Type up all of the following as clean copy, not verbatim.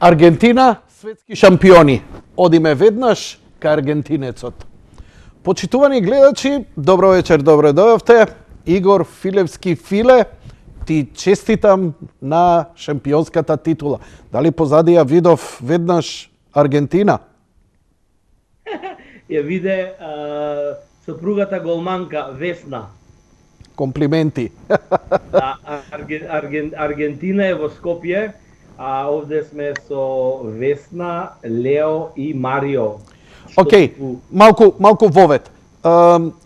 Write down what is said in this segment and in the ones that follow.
Аргентина, светски шампиони. Одиме веднаш ка аргентинецот. Почитувани гледачи, добро вечер, добро дојавте. Игор Филевски Филе, ти честитам на шампионската титула. Дали позади ја видов веднаш Аргентина? Ја виде сопругата голманка Весна. Комплименти. Аргентина е во Скопје, а овде сме со Весна, Лео и Марио. Океј, малку вовет.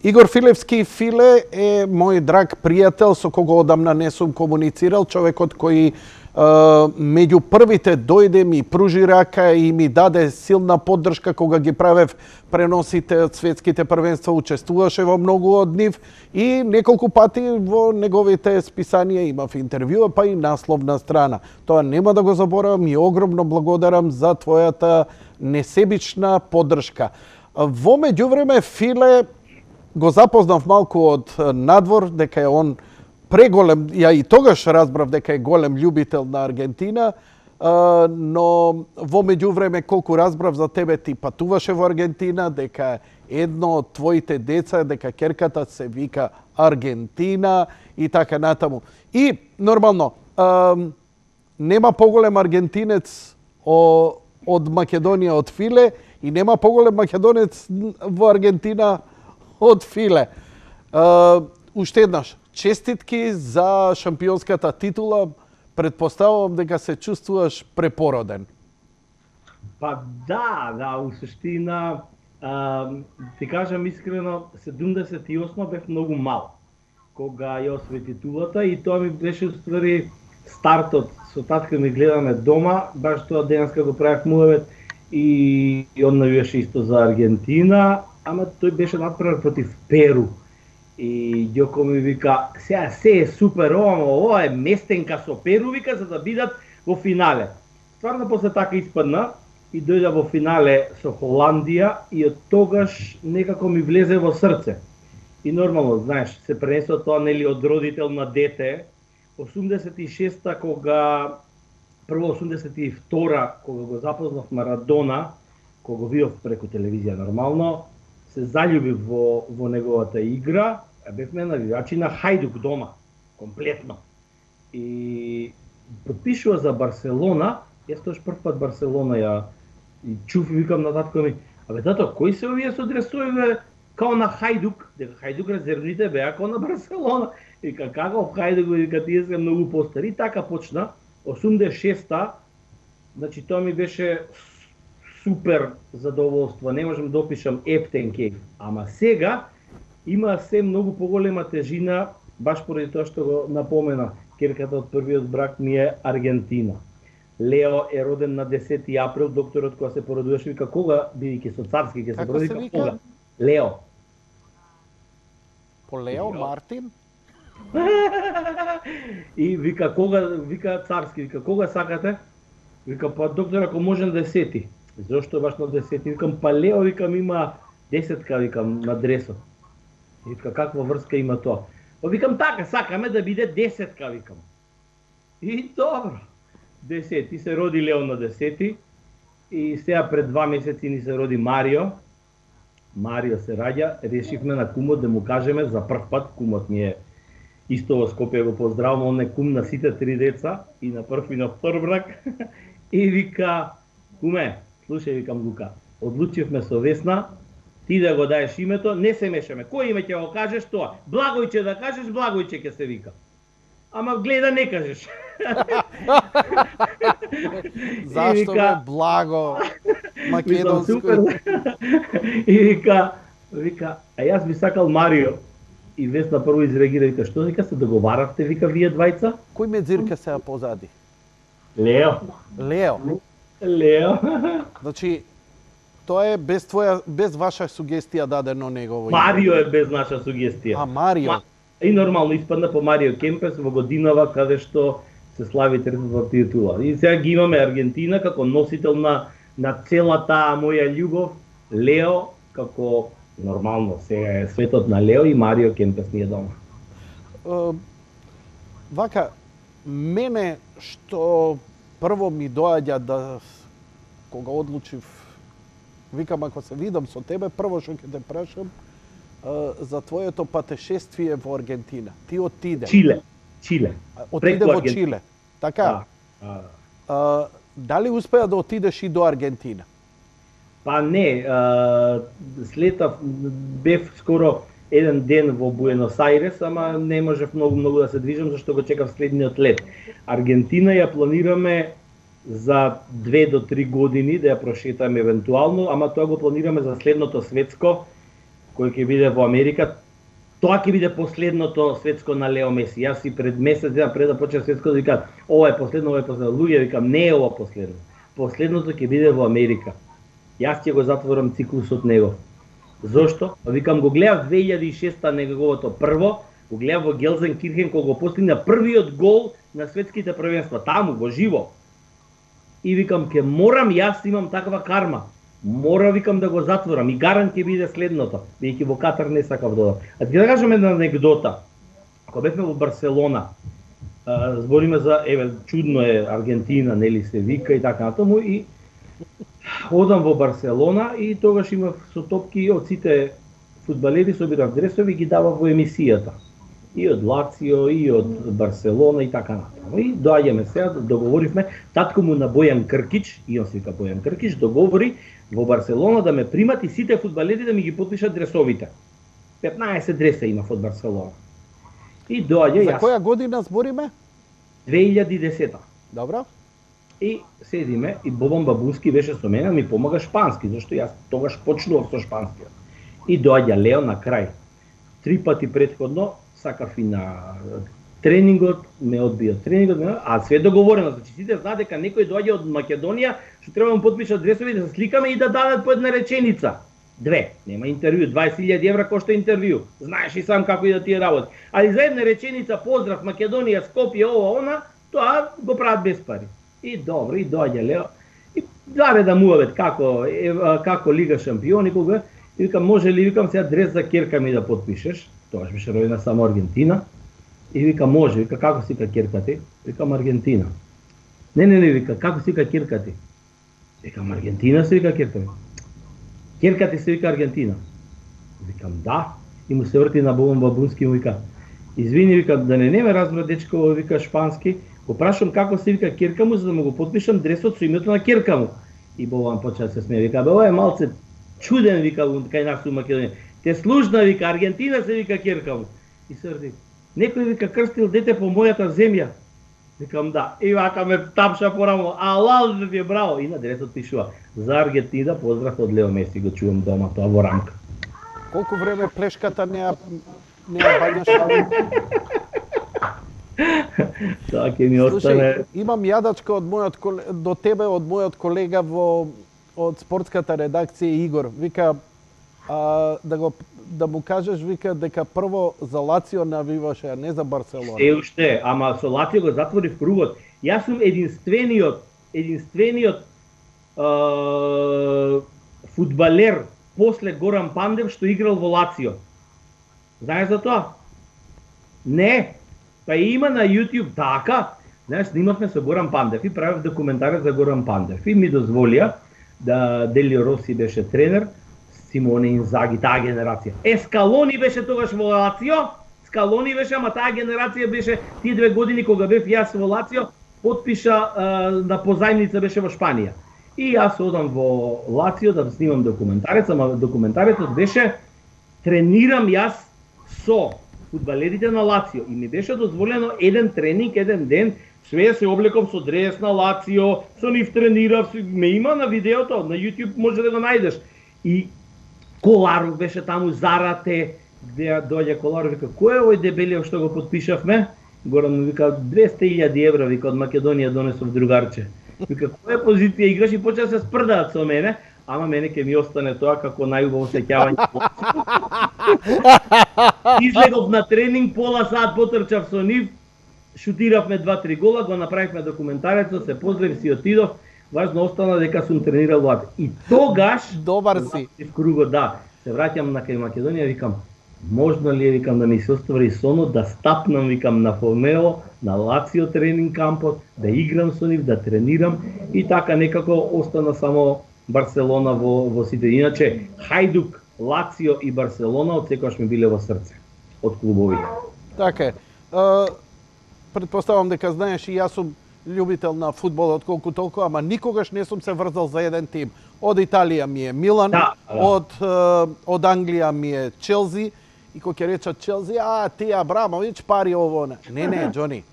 Игор Филевски Филе е мој драг пријател со кого одамна не сум комуницирал, човекот кој меѓу првите дојде, ми пружи рака и ми даде силна поддршка кога ги правев преносите од светските првенства, учествуваше во многу од нив и неколку пати во неговите списанија имав интервјуа, па и насловна страна. Тоа нема да го заборавам и огромно благодарам за твојата несебична поддршка. Во меѓувреме Филе го запознав малку од надвор, дека е он преголем, ја и тогаш разбрав дека е голем љубител на Аргентина, но во меѓувреме колку разбрав за тебе, ти патуваше во Аргентина, дека едно од твоите деца, дека ќерката се вика Аргентина и така натаму. И нормално, нема поголем аргентинец од Македонија од Филе и нема поголем македонец во Аргентина од Филе. Уште еднаш, честитки за шампионската титула. Предпоставувам дека се чувствуваш препороден. Па да, у суштина, ти кажам искрено, 78 бев многу мал кога ја освои титулата и тоа ми беше уствари стартот. Со татка ми гледаме дома, баш тоа денеска го правев муавет и он навијаше исто за Аргентина, ама тој беше направен против Перу. И Ѓоко ми вика, сега се е супер, ова е местенка со Перу, вика, за да бидат во финале. Стварно после така испадна и дојде во финале со Холандија и од тогаш некако ми влезе во срце. И нормално, знаеш, се пренесува тоа нели од родител на дете. 86-та кога прво 82-та кога го запознав Марадона, кога го видов преку телевизија нормално, се заљубив во неговата игра, бевме навивачи на Хајдук дома, комплетно. И потпишува за Барселона, јас тоаш прв пат Барселона ја чув и викам на татко ми, абе тато, кои се овие со дресови као на Хајдук, дека Хајдук резервните беа као на Барселона. И каков Хајдук, вика, тие се многу постари. И така почна, 86-та, значи тоа ми беше супер задоволство, не можам да опишам ептен кејф. Ама сега има се многу поголема тежина, баш поради тоа што го напомена, ќерката од првиот брак ми е Аргентина. Лео е роден на 10 април, докторот кога се породуваше вика кога, бидејќи со царски ќе се породи, кога? Лео. По Лео Мартин? И вика кога, вика царски, вика кога сакате? Вика па доктор ако може на 10. Зошто баш на 10? Викам па Лео, викам има 10-ка, викам на дресот. И вика каква врска има тоа? Па викам така, сакаме да биде 10-ка, викам. И добро. 10. И се роди Лео на 10. И сега пред 2 месеци ни се роди Марио. Марио се раѓа, решивме на кумот да му кажеме за прв пат, кумот ми е исто во Скопје, го поздравам, он е кум на сите 3 деца, и на прв и на втор брак. И вика, куме, слушај, викам Лука, одлучивме со Весна, ти да го даеш името, не се мешаме. Кој име ќе го кажеш тоа? Благојче да кажеш, Благојче ќе се вика. Ама гледа не кажеш. Зашто бе Благо? Македонско. И вика, а јас би сакал Марио. И Весна прво изреагира, вика, што вика се договаравте, вика, вие двајца? Кој мedzirka сега позади? Лео. Лео. Значи, тоа е без ваша сугестија дадено негово име. Марио е без наша сугестија. А, Марио. И нормално испадна по Марио Кемпес во годинава каде што се слави третата титула. И сега ги имаме Аргентина како носител на целата моја љубов, Лео како нормално сега е светот на Лео и Марио Кемпес ни е дома. Вака, мене што прво ми доаѓа да кога одлучив, викам ако се видам со тебе, прво што ќе те прашам за твоето патешествие во Аргентина. Ти отиде. Чиле. Отиде во Чиле. Така? Дали успеа да отидеш и до Аргентина? Па не, слетав, бев скоро еден ден во Буенос Ајрес, ама не можев многу да се движам, зашто го чекав следниот лет. Аргентина ја планираме за 2 до 3 години да ја прошетаме евентуално, ама тоа го планираме за следното светско, кој ќе биде во Америка. Тоа ќе биде последното светско на Лео Меси. Јас и пред месец дена пред да почне светско да викаат, ова е последно, ова е последно. Луѓе викам, не е ова последно. Последното ќе биде во Америка. Јас ќе го затворам циклусот него. Зошто? Викам, го гледав 2006 неговото прво, го гледав во Гелзенкирхен кога го постигна првиот гол на светските првенства, таму во живо. И викам, ке морам, јас имам таква карма. Мора, викам, да го затворам и гарант ќе биде следното, бидејќи во Катар не сакав да одам. А ти да кажам една анегдота. Кога бевме во Барселона, збориме за, чудно е Аргентина, нели се вика и така натаму, и одам во Барселона и тогаш имав со топки од сите фудбалери, собирав дресови и ги давав во емисијата. И од Лацио, и од Барселона и така натаму. И доаѓаме сега, договоривме, татко му на Бојан Кркич, и он се вика Бојан Кркич, договори во Барселона да ме примат и сите фудбалери да ми ги подпишат дресовите. 15 дреса имав од Барселона. И доаѓа јас. За која година збориме? 2010. Добро. И седиме и Бобан Бабунски беше со мене, ми помага шпански, зашто јас тогаш почнував со шпански. И доаѓа Лео на крај. 3 пати претходно сакав и на тренингот, ме одбија тренингот, а све договорено, значи сите знаат дека некој доаѓа од Македонија, што треба да му подпишат дресови да се сликаме и да дадат по една реченица. 2, нема интервју, 20.000 евра кошта интервју. Знаеш и сам како и да ти е работи. Али за една реченица поздрав Македонија, Скопје, ова, она, тоа го прават без пари. И добро, и доаѓа Лео. И заведа муавет како Лига шампиони, кога и викам, може ли, викам, сега дрес за керка ми да подпишеш? Тогаш беше родена само Аргентина. И вика, може, вика, како си ка керка ти? Викам, Аргентина. Не, вика, како си ка керка ти? Викам, Аргентина се вика керка ми. Керка ти се вика Аргентина. Викам, да. И му се врти на Бобан Бабунски и му вика, извини, вика, да не ме разбра дечко, вика, шпански, го прашам како се вика керка му, за да му го подпишам дресот со името на керка му. И Бобан почна да се смее, вика, ова е малце чуден, вика, кај нас у Македонија. Те служна, вика, Аргентина се вика керка му. И се врти, некој, вика, крстил дете по мојата земја. Викам, да. И вака ме тапша по рамо, алал да ти е браво. И на дресот пишува, за Аргентина, поздрав од Лео Меси, го чувам дома, тоа во рамка. Колку време плешката не ја баѓаш? Тоа ќе ми остане. Слушај, имам јадачка до тебе од мојот колега од спортската редакција Игор. Вика, да му кажеш, вика, дека прво за Лацио навиваше, а не за Барселона. Се уште, ама со Лацио го затвори в кругот. Јас сум единствениот фудбалер после Горан Пандев што играл во Лацио. Знаеш за тоа? Не. Па има на YouTube така. Знаеш, снимавме со Горан Пандев и правев документарец за Горан Пандев. И ми дозволија да Делио Роси беше тренер, Симоне Инзаги, таа генерација. Скалони беше тогаш во Лацио, Скалони беше, ама таа генерација беше тие 2 години кога бев јас во Лацио, подпиша на позајмница беше во Шпанија. И јас одам во Лацио да снимам документарец, ама документарецот беше тренирам јас со фудбалерите на Лацио и ми беше дозволено еден тренинг, еден ден, све се облеков со дрес на Лацио, со нив тренирав, ме има на видеото, на YouTube може да го најдеш. И Коларов беше таму, Зарате, где доаѓа Коларов, вика, кој е овој дебелиот што го подпишавме? Горан му вика, 200.000 евра, вика, од Македонија донесов другарче. Вика, која позиција играш и почна да се спрдаат со мене, ама мене ќе ми остане тоа како најубаво сеќавање. Излегов на тренинг, пола сат потрчав со нив, шутиравме 2-3 гола, го направивме документарецот, се поздравив, си отидов. Важно остана дека сум тренирал лад. И тогаш добар си. В кругот, да, се враќам на кај Македонија, викам, можно ли викам да ми се оствари сонот да стапнам викам на Формео, на Лацио тренинг кампот, да играм со нив, да тренирам и така некако остана само Барселона во сите. Иначе Хајдук, Лацио и Барселона од секогаш ми биле во срце од клубовите. Така е. Предпоставам дека знаеш и јас сум љубител на фудбал отколку толку, ама никогаш не сум се врзал за еден тим. Од Италија ми е Милан, Да. од Англија ми е Челси, и кога ќе речат Челси, ти Абрамович пари ово. Не, Џони.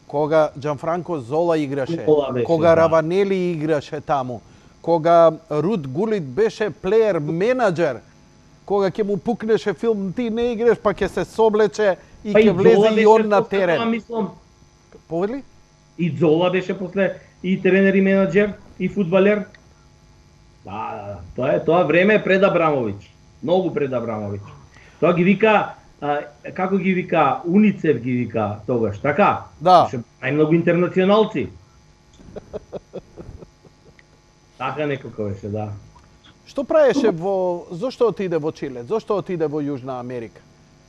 Кога Џанфранко Зола играше, кога Раванели играше таму, кога Руд Гулит беше плеер менаџер, кога ќе му пукнеше филм, ти не играш, па ќе се соблече и ќе влезе и он на терен. Повели? И Зола беше после и тренер и менаџер и фудбалер. Да, тоа време е пред Абрамович. Многу пред Абрамович. Тоа ги вика, како ги вика, Уницев ги вика тогаш, така? Да. Најмногу интернационалци. Така некако беше, да. Што правеше зошто отиде во Чиле? Зошто отиде во Јужна Америка?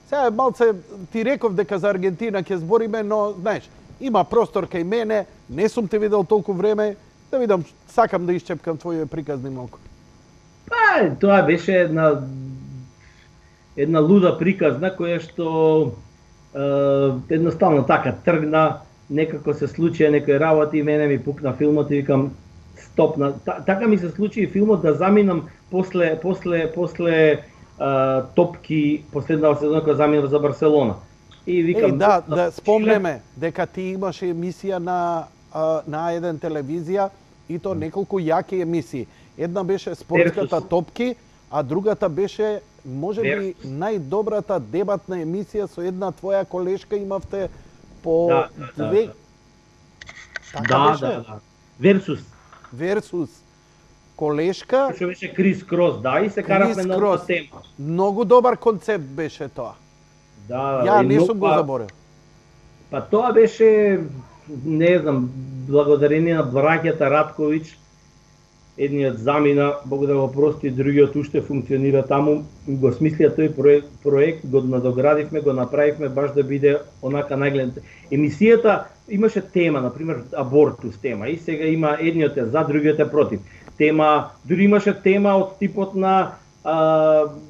Сега малце ти реков дека за Аргентина ќе збориме, но знаеш, има простор кај мене, не сум те видел толку време, да видам, сакам да исчепкам твоје приказни малку. Тоа беше една луда приказна која што едноставно така тргна, некако се случија некои работи и мене ми пукна филмот и викам стопна. Така ми се случи и филмот да заминам после топки последната сезона кога заминав за Барселона. И викам да спомнеме дека ти имаше емисија на А1 телевизија и то неколку јаки емисии. Една беше спортската топки, а другата беше можеби најдобрата дебатна емисија со една твоја колешка имавте по две. Да. Версус. Колешка. Што беше Крис Крос, да, и се каравме на оваа тема. Многу добар концепт беше тоа. Да, ја не сум го заборил. Па тоа беше, не знам, благодарение на браќата Радковиќ, едниот замина, Бог да го прости, другиот уште функционира таму, го смислија тој проект, го надоградивме, го направивме баш да биде онака најгледната. Емисијата имаше тема, например абортус тема, и сега има едниот е за, другиот е против. Тема, дури имаше тема од типот на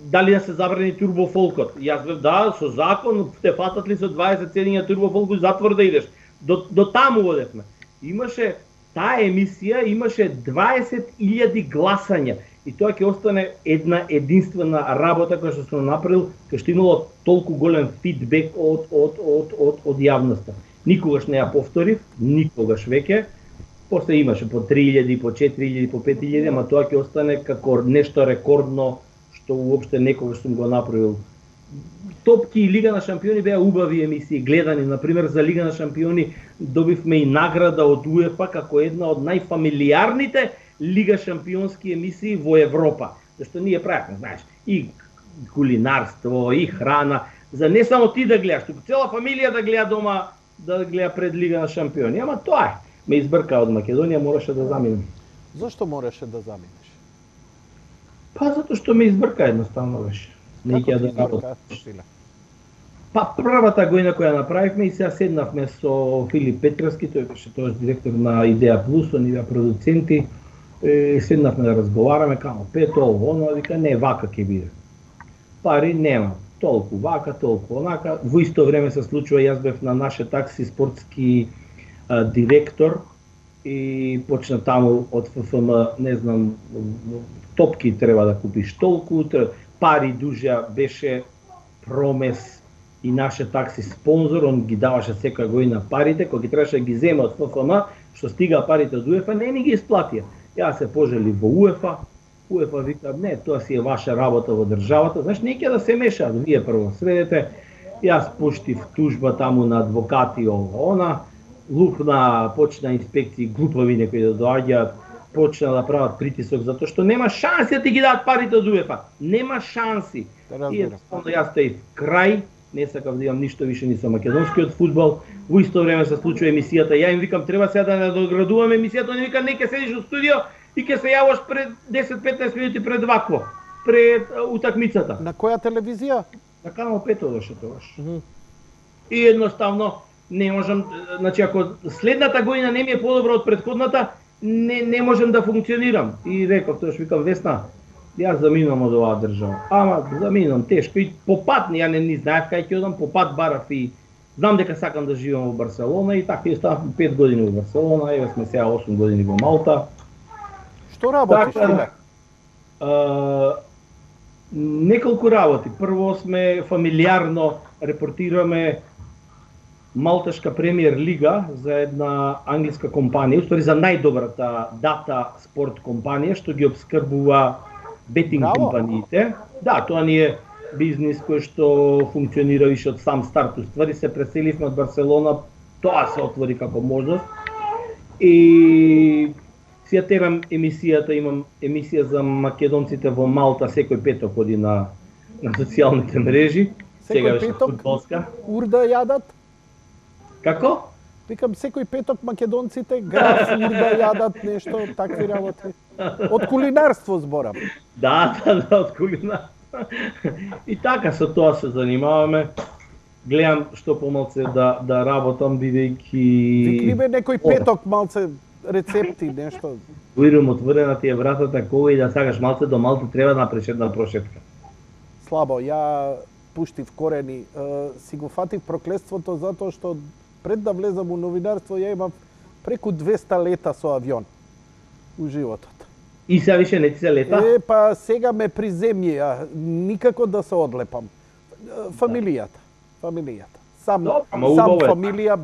дали да се забрани турбофолкот. Јас бев да, со закон те фатат ли со 20 цедиња турбофолку затвор да идеш. До таму одевме. Имаше таа емисија имаше 20.000 гласања и тоа ќе остане една единствена работа која што сум направил, која што имало толку голем фидбек од јавноста. Никогаш не ја повторив, никогаш веќе. После имаше по 3.000, по 4.000, по 5.000, ама тоа ќе остане како нешто рекордно што уопште некогаш сум го направил. Топки и Лига на шампиони беа убави емисии, гледани, например за Лига на шампиони добивме и награда од УЕФА како една од најфамилиарните Лига шампионски емисии во Европа. Зашто ние правевме, знаеш, и кулинарство, и храна, за не само ти да гледаш, туку цела фамилија да гледа дома, да гледа пред Лига на шампиони. Ама тоа е. Ме избрка од Македонија, мораше да заминем. Зошто мораше да заминеш? Па затоа што ме избрка едноставно беше. Како ти избрка? Па првата година која направивме и сега седнавме со Филип Петровски, тој беше тоаш директор на Идеја Плюс, они беа продуценти, седнавме да разговараме, камо пето, оно, вика, не, вака ќе биде. Пари нема, толку вака, толку онака. Во исто време се случува, јас бев на наше такси спортски директор и почна таму од ФФМ, не знам, топки треба да купиш толку, пари дужја беше Промес и наше такси спонзор, он ги даваше секоја година парите, кога ги требаше да ги зема од ФФМ, што стига парите од УЕФА, не ни ги исплатија. Јас се пожели во УЕФА, УЕФА вика, не, тоа си е ваша работа во државата, знаеш, не ќе да се мешаат, вие прво сведете, јас пуштив тужба таму на адвокати она, лупна, почна инспекции, глупави некои да доаѓаат, почна да прават притисок, затоа што нема шанси да ти ги дадат парите од УЕФА. Нема шанси. И едноставно јас стои крај, не сакав да имам ништо више ни со македонскиот фудбал. Во исто време се случува емисијата. Ја им викам треба сега да надоградуваме емисијата, они викаат не ќе седиш во студио и ќе се јаваш пред 10-15 минути пред вакво. пред утакмицата. На која телевизија? На канал 5 доше тогаш. И едноставно не можам, значи ако следната година не ми е подобро од претходната, не можам да функционирам. И реков тогаш, викам, Весна, јас заминувам од оваа држава. Ама заминувам тешко и по пат, ја не знаев кај ќе одам, по пат барав и знам дека сакам да живеам во Барселона и така и оставав 5 години во Барселона, еве сме сега 8 години во Малта. Што работиш ти? Неколку работи. Прво сме фамилиарно репортираме Малташка премиер лига за една англиска компанија, устори за најдобрата дата спорт компанија што ги обскрбува бетинг компаниите. Да, тоа ни е бизнис кој што функционира више од сам старт. Уствари се преселивме од Барселона, тоа се отвори како можност. И си ја терам емисијата, имам емисија за македонците во Малта секој петок оди на социјалните мрежи. Секој петок урда јадат? Како? Викам, секој петок македонците граф урда јадат нешто, такви работи. Од кулинарство зборам. Да, од кулинарство. И така со тоа се занимаваме. Гледам што помалце да работам, бидејќи... Викни ме некој петок малце рецепти, нешто. Уирам отворена ти е вратата, кога и да сакаш малце до Малта треба да направиш една прошетка. Слабо, ја пуштив корени. Си го фатив проклетството затоа што пред да влезам у новинарство ја имав преку 200 лета со авион у животот. И сега више не ти се лета? Па сега ме приземјија, никако да се одлепам. Фамилијата. Сам фамилија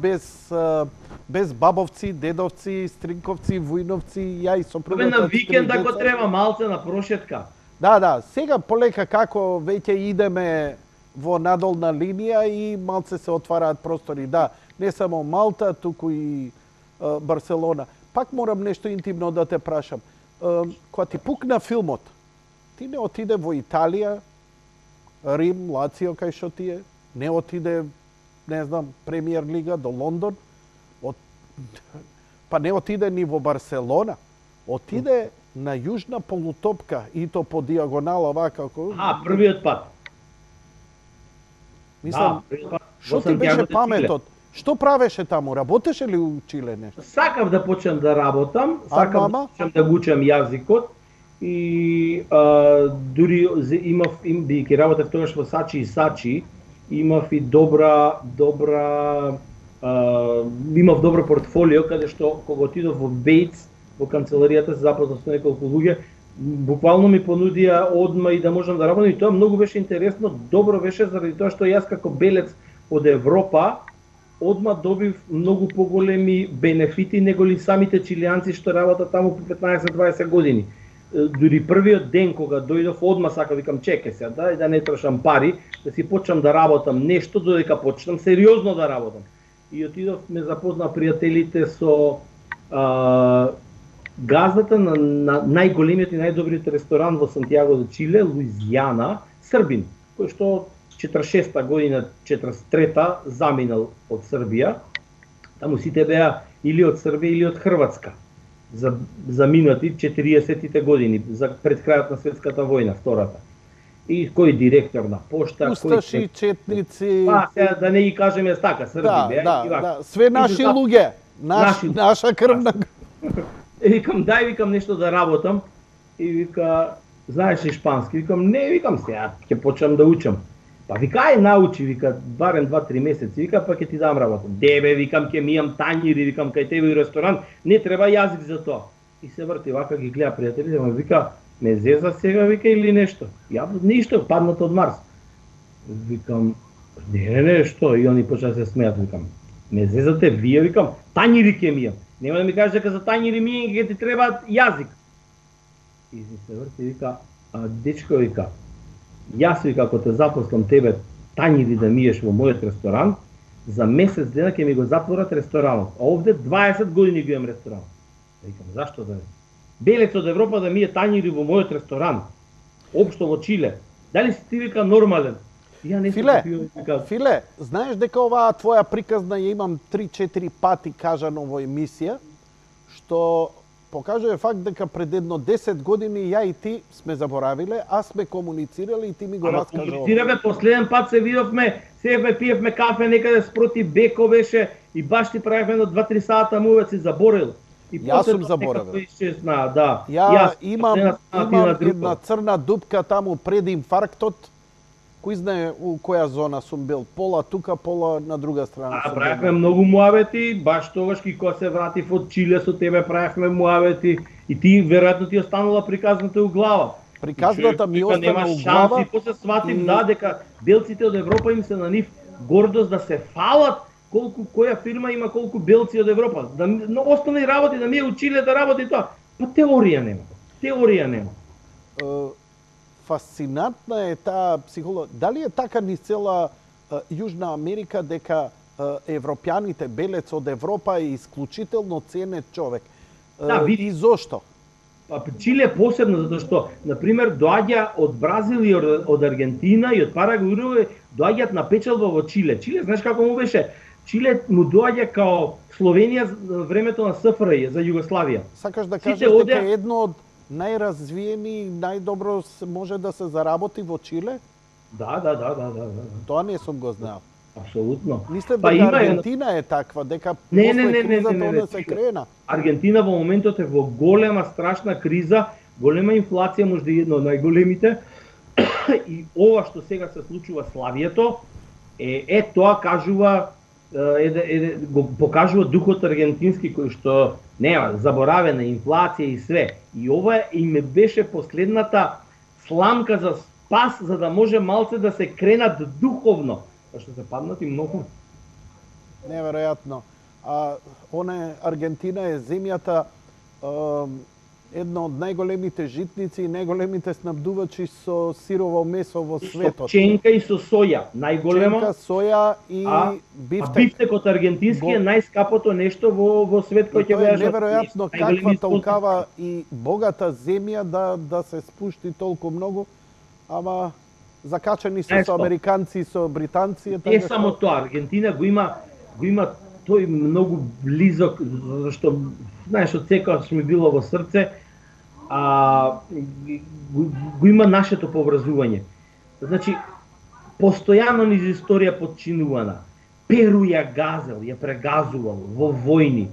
без бабовци, дедовци, стринковци, вујновци, ја и сопругата. На викенд ако треба малце на прошетка. Да, сега полека како веќе идеме во надолна линија и малце се отвараат простори. Да, не само Малта, туку и Барселона. Пак морам нешто интимно да те прашам. Кога ти пукна филмот, ти не отиде во Италија, Рим, Лацио, кај што ти е? Не отиде, не знам, премиер лига до Лондон? Па не отиде ни во Барселона. Отиде на јужна полутопка и то по диагонала вака. Првиот пат. Мислам, што ти беше паметот? Што правеше таму? Работеше ли у Чиле нешто? Сакав да почнам да работам, сакав да почнам да го учам јазикот и дури имав, бидејќи работев тогаш во Сачи и Сачи, имав и имав добро портфолио, каде што кога отидов во Бејц, во канцеларијата се запознав со неколку луѓе, буквално ми понудија одма и да можам да работам и тоа многу беше интересно, добро беше заради тоа што јас како белец од Европа одма добив многу поголеми бенефити неголи самите чилијанци што работат таму по 15-20 години. Дури првиот ден кога дојдов одма сака викам чекај се, да не трошам пари, да си почнам да работам нешто додека почнам сериозно да работам. И отидов, ме запозна пријателите со газдата на најголемиот и најдобриот ресторан во Сантиаго де Чиле, Луизијана, србин, кој што 46-та година, 43-та заминал од Србија. Таму сите беа или од Србија или од Хрватска. Заминати 40-тите години, пред крајот на светската војна, втората. И кој директор на пошта, Усташи, четници. Сега да не ги кажеме така, срби беа. Да, све наши луѓе, наша крвна. Викам, викам нешто да работам. И вика, знаеш ли шпански? Викам, не, викам сега, ќе почнам да учам. Па вика, ај научи, вика, барем 2-3 месеци, вика, па ќе ти дам работа. Дебе, викам, ќе ми имам тањири, викам, кај тебе и ресторан, не треба јазик за тоа. И се врти, вака ги гледа пријателите, ма вика, ме зеза сега, вика, или нешто. Ја, ништо, паднат од Марс. Викам, не, што? И они почна се смеат, викам, ме зезате вие, викам, тањири ќе ми имам. Нема да ми кажеш дека за тањири ми ќе ти треба јазик. И се врти, вика, дечко, вика, јас вика, ако те запослам тебе тањири да миеш во мојот ресторан, за месец дена ќе ми го затворат ресторанот. А овде 20 години го имам ресторан. Викам, зашто да не? Белец од Европа да мие тањири во мојот ресторан, општо во Чиле. Дали си ти, вика, нормален? Ја не Филе, знаеш дека оваа твоја приказна ја имам 3-4 пати кажано во емисија, што покажува факт дека пред едно 10 години ја и ти сме заборавиле, а сме комуницирали и ти ми го раскажа. Комуницираме, последен пат се видовме, седевме пиевме кафе некаде спроти Беко беше и баш ти правевме едно 2-3 сата муве, си заборил. И Јас сум заборавил. Да. Ја имам една црна дупка таму пред инфарктот. Кој знае у која зона сум бил, пола тука, пола на друга страна. Правевме многу муавети, баш тогаш кога се вратив од Чиле со тебе правевме муавети и ти веројатно ти останала приказната у глава. Приказната ми остана у глава. И после сватив дека белците од Европа им се на нив гордост да се фалат колку која фирма има колку белци од Европа. Да остане работи, да ми е у Чиле да работи тоа. Па теорија нема. Фасцинантна е таа психологија. Дали е така низ цела Јужна Америка дека европјаните, белец од Европа е исклучително ценет човек? Да, и зошто? Па Чиле е посебно затоа што, на пример, доаѓа од Бразил и од Аргентина и од Парагвај и Уругвај доаѓаат на печалба во Чиле. Чиле, знаеш како му беше? Чиле му доаѓа као Словенија времето на СФРЈ за Југославија. Сакаш да кажеш дека е едно од најразвиени, најдобро може да се заработи во Чиле? Да. Тоа не сум го знаел. Апсолутно. Мислев дека Аргентина е таква, дека после кризата онда се крена. Аргентина во моментот е во голема, страшна криза, голема инфлација, можда и едно од најголемите. И ова што сега се случува Славието, тоа кажува го покажува духот аргентински кој што нема заборавена инфлација и све. И ова им беше последната сламка за спас за да може малце да се кренат духовно, што се паднати многу. Неверојатно. Аргентина е земјата една од најголемите житници и најголемите снабдувачи со сирово месо во светот. Со пченка и со соја, најголемо. Пченка, соја и бифтек. Бифтекот аргентински е најскапото нешто во свет кој ќе беше. Неверојатно каква толкава и богата земја да се спушти толку многу, ама закачени со американци и со британци. Не само тоа, Аргентина го има тој многу близок, зашто знаеш од секогаш ми било во срце, го има нашето поврзување. Значи, постојано низ историја подчинувана. Перу ја газел, ја прегазувал во војни,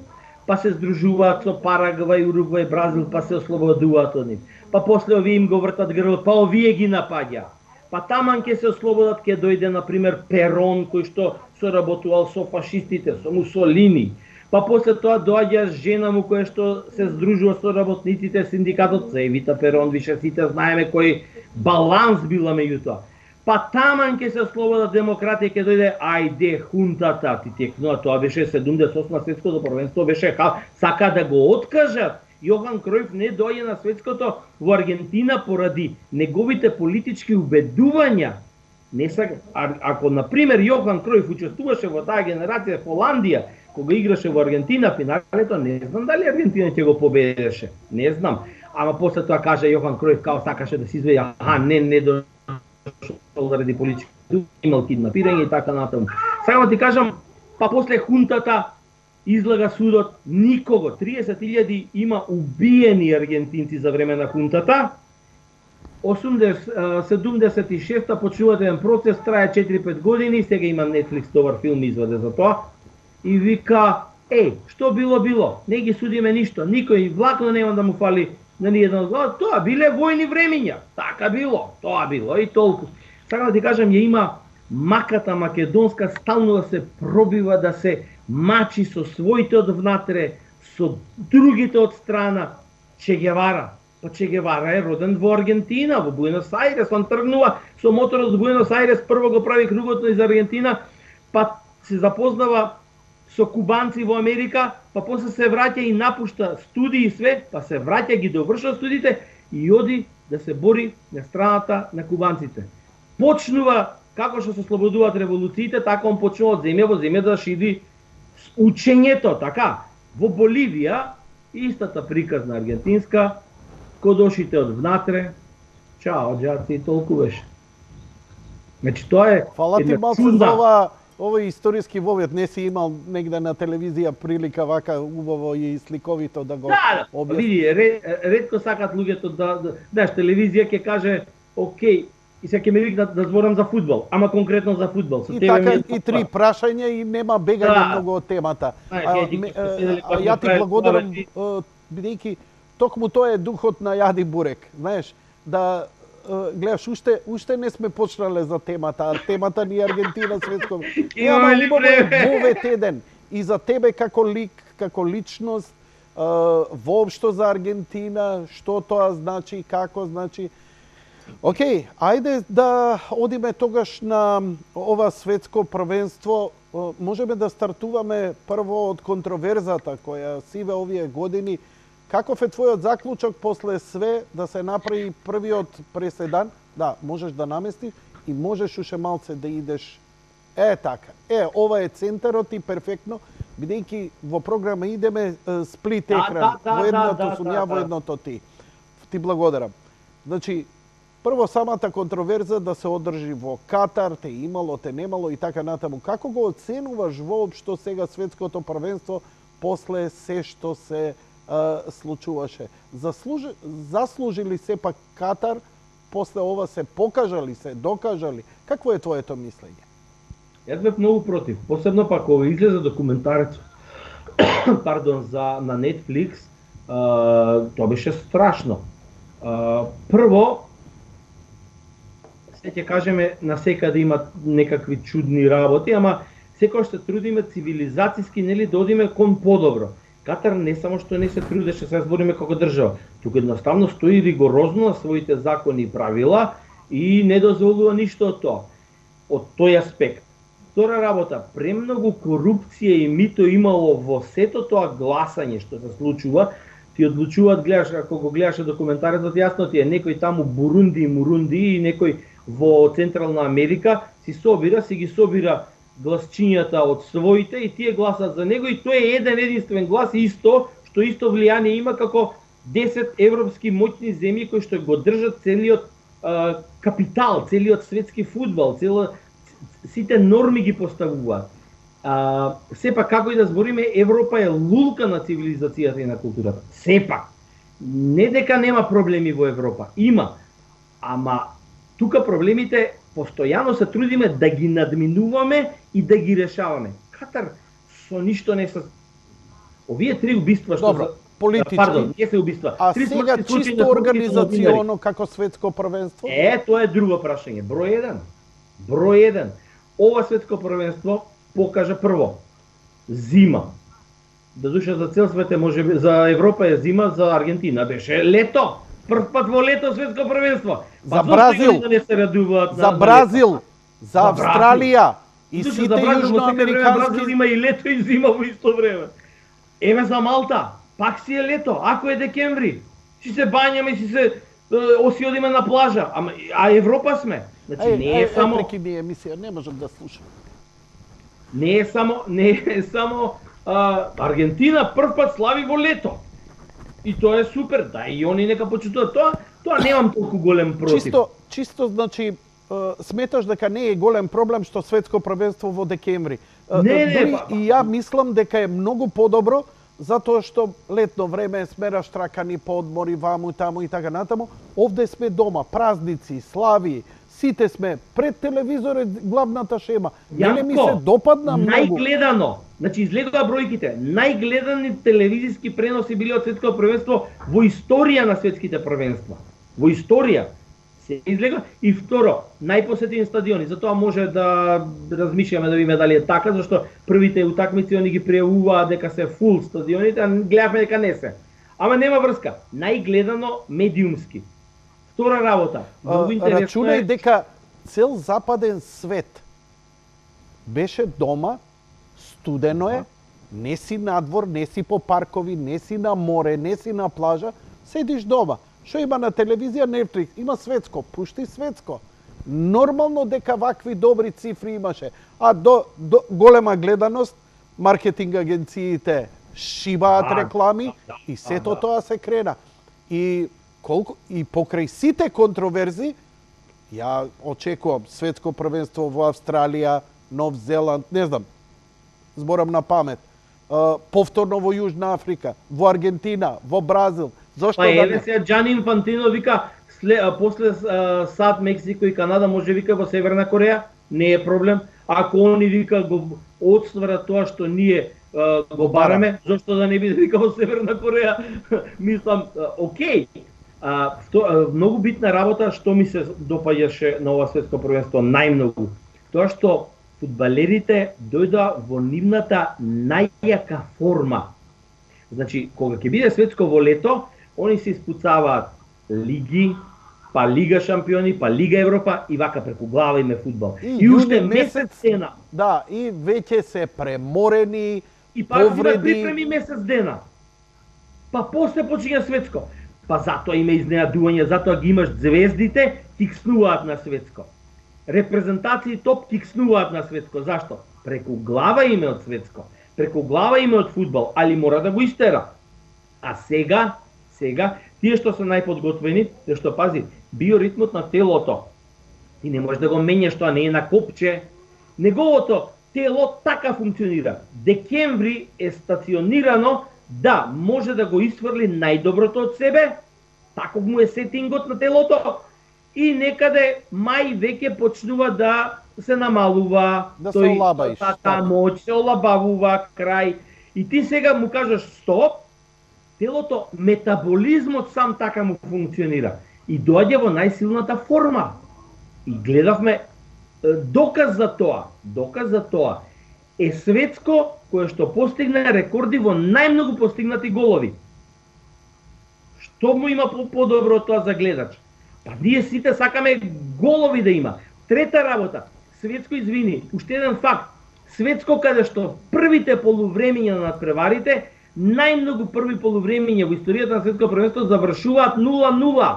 па се здружуваат со Парагвај, Уругвај, Бразил, па се ослободуваат од нив. Па после овие им го вртат грлот, па овие ги напаѓа. Па таман ќе се ослободат, ќе дојде, например, Перон, кој што соработувал со фашистите, со Мусолини. Па после тоа доаѓа жена му која што се здружува со работниците, синдикатот, се Евита Перон, више сите знаеме кој баланс била меѓу тоа. Па таман ќе се ослободат демократија, ќе дојде ајде хунтата, ти текнува, тоа беше 78 светското првенство, беше сака да го откажат. Јохан Кројф не доаѓа на светското во Аргентина поради неговите политички убедувања. Не сака, ако на пример Јохан Кројф учествуваше во таа генерација Холандија, кога играше во Аргентина финалето, не знам дали Аргентина ќе го победеше. Не знам. Ама после тоа каже Јохан Кројф као сакаше да се изведи, не дошол заради политички, имал киднапирање и така натаму. Сега ти кажам, па после хунтата излага судот, никого, 30.000 има убиени аргентинци за време на хунтата. 76-та почнува еден процес, трае 4-5 години, сега има Netflix добар филм изваде за тоа. И вика, што било, не ги судиме ништо, никој влакно нема да му фали на ниједен од глава, тоа биле војни времиња, така било, тоа било и толку. Сакам да ти кажам, ја има маката македонска стално да се пробива, да се мачи со своите од внатре, со другите од страна. Че Гевара. Па Че Гевара е роден во Аргентина, во Буенос Ајрес, он тргнува со моторот од Буенос Ајрес, прво го прави кругот из Аргентина, па се запознава со кубанци во Америка, па после се враќа и напушта студии и све, па се враќа, ги довршува студиите и оди да се бори на страната на кубанците. Почнува, како што се ослободуваат револуциите, така он почнува од земја во земја да шири учењето, така. Во Боливија, истата приказна аргентинска, кога дошите од внатре, чао, џаци, толку беше. Значи, тоа е Фала ти малце за ова Овој историски вовет не си имал негде на телевизија прилика вака убаво и сликовито да го Да, објасни? види, ретко сакат луѓето знаеш, телевизија ќе каже, окей, и се ќе ме викнат да зборам за фудбал, ама конкретно за фудбал. Со И тебе така ми е и три прашања и нема бегање Да. многу од темата. Знаеш, Ја ти благодарам, бидејќи токму тоа е духот на Јади Бурек. Знаеш, да гледаш, уште не сме почнале за темата, а темата ни е Аргентина светско. Имаме ли време? Вовет еден и за тебе како лик, како личност, воопшто за Аргентина, што тоа значи, како значи. Океј, ајде да одиме тогаш на ова светско првенство. Можеме да стартуваме прво од контроверзата која сиве овие години. Каков е твојот заклучок после све да се направи првиот преседан? Да, можеш да наместиш и можеш уште малце да идеш. Така. Ова е центарот и перфектно, бидејќи во програма идеме сплит екран. Во едното сум ја, во едното ти. Ти благодарам. Значи, прво самата контроверза да се одржи во Катар, те имало, те немало и така натаму. Како го оценуваш воопшто сега светското првенство после се што се случуваше? Заслужили сепак Катар, после ова се покажали, се докажали? Какво е твоето мислење? Јас бев многу против, посебно пак кога излезе документарец на Netflix, тоа беше страшно. Прво, се ќе кажеме на секаде има некакви чудни работи, ама секој се трудиме цивилизацијски, нели, да одиме кон подобро. Катар не само што не се трудеше, се збориме како држава, туку едноставно стои ригорозно на своите закони и правила и не дозволува ништо од тоа. Од тој аспект. Втора работа, премногу корупција и мито имало во сето тоа гласање што се случува. Ти одлучуваат, гледаш, ако го гледаше документарецот, јасно ти е некој таму Бурунди и Мурунди и некој во Централна Америка си ги собира гласчињата од своите и тие гласат за него и тој е еден единствен глас исто што исто влијание има како 10 европски моќни земји кои што го држат целиот капитал, целиот светски фудбал, сите норми ги поставуваат. Сепак, како и да збориме, Европа е лулка на цивилизацијата и на културата. Сепак. Не дека нема проблеми во Европа. Има. Ама, тука проблемите постојано се трудиме да ги надминуваме и да ги решаваме. Катар со ништо не се... Овие три убиства што... Добро, политички. Пардон, не се убиства. А сега чисто организационо како светско првенство? Тоа е друго прашање. Број еден. Ова светско првенство покажа прво зима. Да душа за цел свет е, може би, за Европа е зима, за Аргентина беше лето. Прв пат во лето светско првенство. За Бразил, да не се радуваат за Бразил, за Австралија и сите јужноамерикански. Бразил има и лето и зима во исто време. Еве за Малта, пак си е лето, ако е декември. Си се бањаме, си одиме на плажа, а Европа сме. Значи не е само прекини емисија, не можам да слушам. Не е само Аргентина прв пат слави во лето. И тоа е супер, да и они нека почитуваат тоа немам толку голем против. Чисто значи сметаш дека не е голем проблем што светско првенство во декември. И ја мислам дека е многу подобро затоа што летно време сме раштракани по одмори ваму таму и така натаму. Овде сме дома, празници, слави, сите сме пред телевизорот, главната шема. Мене ми се допадна многу. Најгледано, значи излегува бројките, најгледани телевизиски преноси били од светското првенство во историја на светските првенства. Во историја се излегува. И второ, најпосетени стадиони. Затоа може да размишljаме да видиме дали е така, зашто првите утакмици они ги пријавуваат дека се фул стадионите, а гледавме дека не се. Ама нема врска. Најгледано медиумски. Втора работа. Рачунај дека цел западен свет беше дома, студено е, не си надвор, не си по паркови, не си на море, не си на плажа, седиш дома. Што има на телевизија, Netflix, има светско, пушти светско. Нормално дека вакви добри цифри имаше. А до голема гледаност, маркетинг агенциите шибаат реклами и сето тоа се крена. И покрај сите контроверзи, ја очекувам светско првенство во Австралија, Нов Зеланд, не знам, зборам на памет. Повторно во Јужна Африка, во Аргентина, во Бразил. Зошто Па да еве не? сега Џани Инфантино вика после САД, Мексико и Канада може вика во Северна Кореја, не е проблем. Ако они вика го одстварат тоа што ние го бараме, зошто да не биде вика во Северна Кореја? Мислам, окей. Многу битна работа што ми се допаѓаше на ова светско првенство најмногу. Тоа што фудбалерите дојдоа во нивната најјака форма. Значи, кога ќе биде светско во лето, они се испуцаваат лиги, па Лига шампиони, па Лига Европа и вака преку глава име фудбал. И уште месец дена. Да, и веќе се преморени, и пак повреди. Припреми месец дена. Па после почиња светско. Па затоа има изненадување, затоа ги имаш звездите, кикснуваат на светско. Репрезентации топ кикснуваат на светско. Зашто? Преку глава име од светско. Преку глава име од фудбал, али мора да го истера. А сега, тие што се најподготвени, зашто пази, биоритмот на телото, ти не можеш да го менјаш, тоа не е на копче. Неговото тело така функционира. Декември е стационирано да може да го исфрли најдоброто од себе, таков му е сетингот на телото, и некаде мај веќе почнува да се намалува, да се олабаиш, таа моќ се олабавува крај, и ти сега му кажеш стоп, телото, метаболизмот сам така му функционира и доаѓа во најсилната форма. И гледавме доказ за тоа е светско кое што постигна рекорди во најмногу постигнати голови. Што му има подобро тоа за гледач? Па ние сите сакаме голови да има. Трета работа, светско, извини, уште еден факт. Светско каде што првите полувремења на надпреварите, најмногу први полувремења во историјата на светско првенство завршуваат 0-0.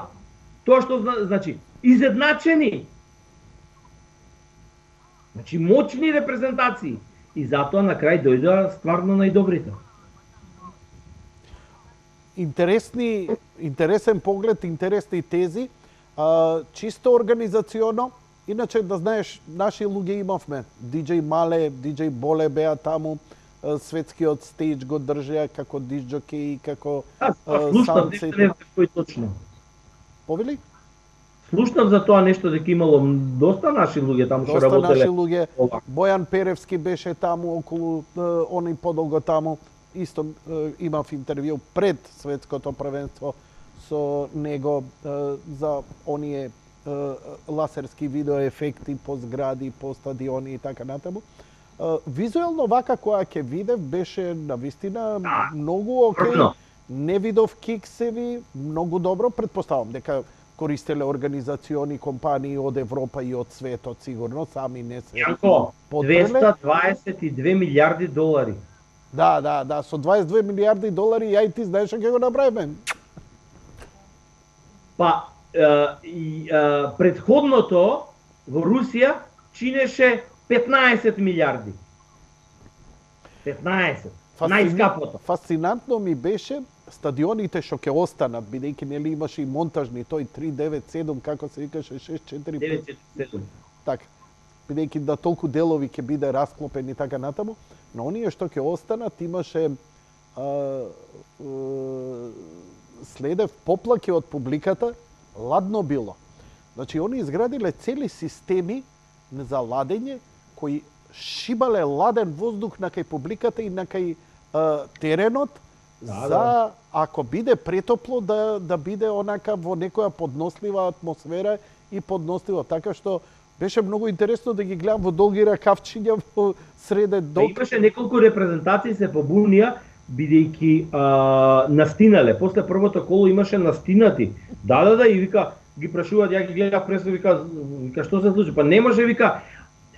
Тоа што значи изедначени. Значи моćни репрезентации. И затоа на крај дојдоа стварно најдобрите. Интересен поглед, интересни тези. Чисто организационо, иначе да знаеш, наши луѓе имавме. DJ Мале, DJ Боле беа таму, светскиот стејдж го држеа како дисџокеи, како саунцет. Кој точно? Повели? Слушнав за тоа нешто дека имало доста наши луѓе таму што работеле. Доста наши луѓе. Бојан Перевски беше таму околу они подолго таму. Исто имав интервју пред светското првенство со него за оние ласерски видеоефекти по згради, по стадиони и така натаму. Визуелно вака која ќе видев беше навистина многу окей. Не видов киксеви, многу добро, предпоставам дека користеле организациони компании од Европа и од светот, сигурно, сами не се потребе. 222 милиарди долари. Да, со 22 милиарди долари, ја и ти знаеш ќе го направиме. Па, предходното во Русија чинеше 15 милиарди. 15. Најскапото. Фасцинантно ми беше стадионите што ќе останат, бидејќи нели имаше и монтажни, тој 397, како се викаше, 645. 947. Така. Бидејќи да толку делови ќе биде расклопен и така натаму, но оние што ќе останат имаше следев поплаки од публиката, ладно било. Значи, они изградиле цели системи за ладење, кои шибале ладен воздух на кај публиката и на кај теренот, за ако биде претопло да биде онака во некоја поднослива атмосфера и подносливо, така што беше многу интересно да ги гледам во долги ракавчиња во среде док. Имаше неколку репрезентации се побунија бидејќи настинале. После првото коло имаше настинати. Да, и вика ги прашуваат, ја ги гледав пресно, вика што се случи? Па не може, вика,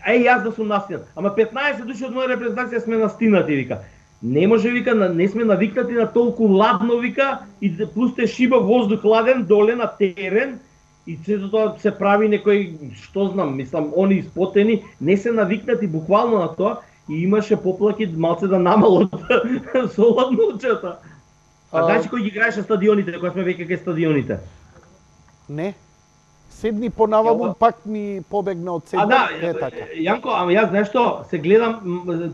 јас да сум настинат. Ама 15 души од моја репрезентација сме настинати, вика. Не може, вика, не сме навикнати на толку ладно, вика, и плюс те шиба воздух ладен доле на терен, и сето тоа се прави некој, што знам, мислам, они испотени, не се навикнати буквално на тоа, и имаше поплаки малце да намалот со ладночата. А знаеш кој ги играеше стадионите, кога сме веќе кај стадионите? Не. Седни понаваму, пак ми побегна од седни. Да, така. Јанко, ама јас знаеш што, се гледам,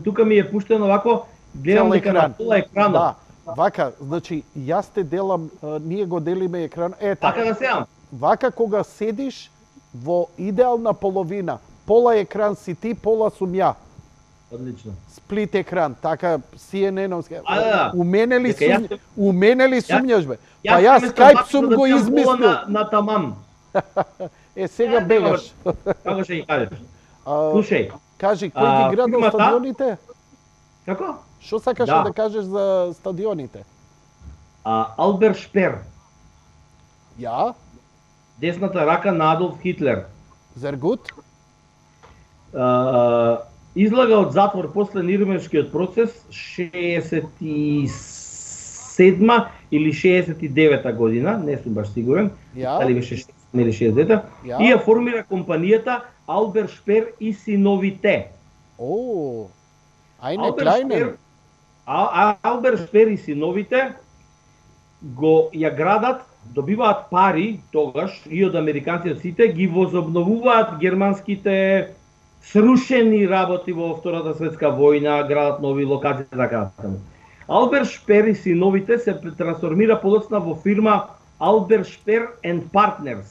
тука ми е пуштено овако, гледам Цел дека на пола екранот. Да, вака, значи, јас те делам, ние го делиме екран. Така да сеам. Вака кога седиш во идеална половина, пола екран си ти, пола сум ја. Одлично. Сплит екран, така CNN-овски. Да. У мене ли сумњаш бе? Па јас Skype сум го измислил. На тамам. Сега бегаш. Како ќе ги кажеш? Слушај. Кажи, кој ги градил стадионите? Како? Што сакаш да кажеш за стадионите? Албер Шпер. Ја? Десната рака на Адолф Хитлер. Зергут? Излага од затвор после Нирнбергскиот процес 67 или 69 година, не сум баш сигурен, дали беше 60 или 60, и ја формира компанијата Албер Шпер и синовите. Ајне Клајнен. Албер Шпер и синовите ја градат, добиваат пари тогаш и од американците сите, ги возобновуваат германските срушени работи во Втората светска војна, градат нови локации така натаму. Албер Шпер и синовите се трансформира подоцна во фирма Албер Шпер and Partners.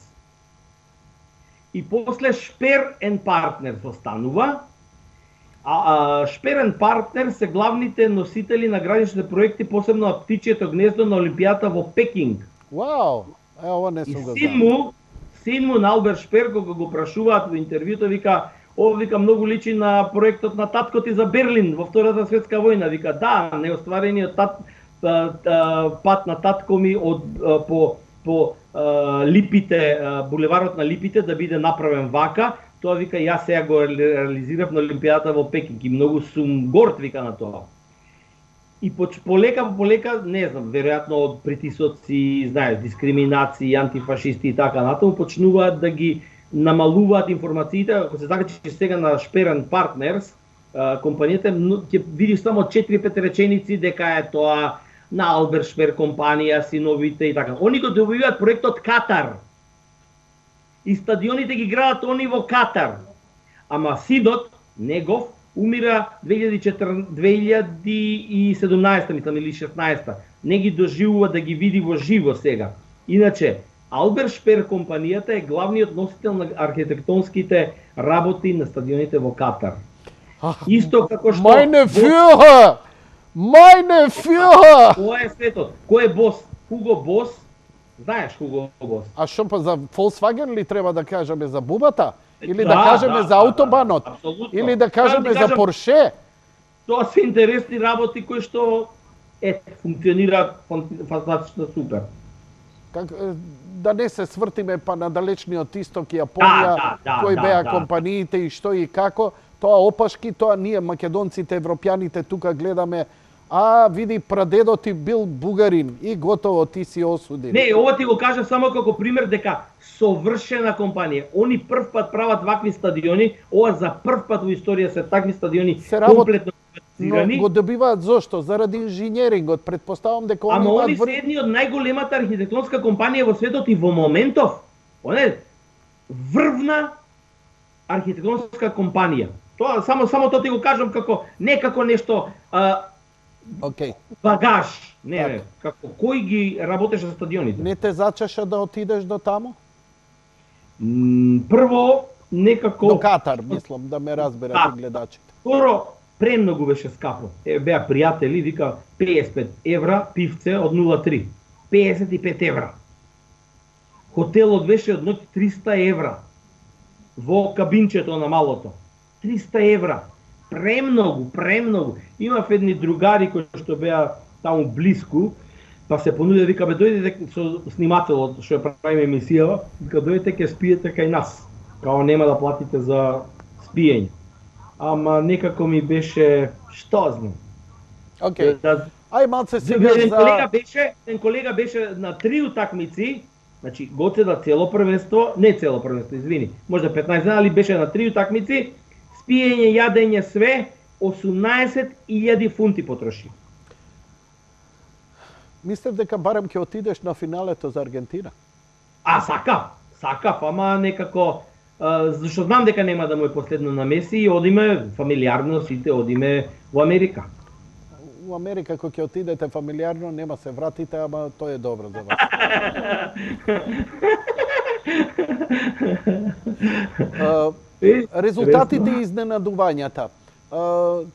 И после Шпер and Partners останува. Шпер and Partners се главните носители на градичните проекти, посебно на птичието гнездо на Олимпијата во Пекинг. Вау, ова не сум го знал. Син му на Албер Шпер, кога го прашуваат во интервјуто, вика, вика, многу личи на проектот на таткот и за Берлин во Втората светска војна. Вика, да, неостварениот пат на татко ми по Липите, булеварот на Липите да биде направен вака. Тоа, вика, јас сега го реализирав на Олимпијата во Пекинг и многу сум горд, вика, на тоа. И полека, не знам, веројатно од притисоци, знаеш, дискриминации, антифашисти и така натаму, почнуваат да ги намалуваат информациите. Ако се закачиш сега на Шпер and Partners, компанијата ќе видиш само 4-5 реченици дека е тоа на Албер Шпер компанија, синовите и така. Они го добиваат проектот Катар. И стадионите ги градат они во Катар. Ама синот, негов, умира 2017, мислам, или 16. Не ги доживува да ги види во живо сега. Иначе, Албер Шпер компанијата е главниот носител на архитектонските работи на стадионите во Катар. Исто како што... Meine Führer! Кој е светот? Кој е Бос? Хуго Бос? Знаеш Хуго Бос? А што па за Volkswagen ли треба да кажеме за бубата? Или да кажеме за автобанот? Или да кажеме за Порше? Тоа се интересни работи кои што функционираат фантастично супер. Да не се свртиме па на далечниот исток и Јапонија, кои беа компаниите и што и како, тоа опашки, тоа ние македонците, европјаните тука гледаме, види, прадедот ти бил бугарин и готово, ти си осуден. Не, ова ти го кажа само како пример дека совршена компанија. Они прв пат прават вакви стадиони, ова за прв пат во историја се такви стадиони комплетно. Но го добиваат зошто? Заради инженерингот, предпоставам дека они имаат... Ама они се едни од најголемата архитектонска компанија во светот и во моментов. Она е врвна архитектонска компанија. Тоа само тоа ти го кажам како не како нешто багаж, не, како кој ги работеше за стадионите. Не те зачеша да отидеш до таму? Прво некако до Катар, мислам, да ме разберат гледачите. Второ, премногу беше скапо. Беа пријатели, вика 55 евра пивце од 0,3. 55 евра. Хотелот беше од ноќ 300 евра. Во кабинчето на малото. 300 евра. Премногу. Имав едни другари кои што беа таму блиску, па се понудија, вика, дојдете со снимателот што ја правиме емисија, вика, дојдете ќе спиете кај нас. Као нема да платите за спиење. Ама некако ми беше, што знам. Океј. Ај малце сега за... Еден колега беше на 3 утакмици, значи гоцеда цело првенство, не цело првенство, извини, можда 15 дена, али беше на 3 утакмици, спиење, јадење, све, 18.000 фунти потроши. Мислев дека барем ќе отидеш на финалето за Аргентина. Сакав. сакав, ама некако зашто знам дека нема да му е последно на Меси и одиме фамилиарно сите одиме во Америка. У Америка кога ќе отидете фамилиарно нема се вратите, ама тоа е добро за вас. Резултатите и изненадувањата.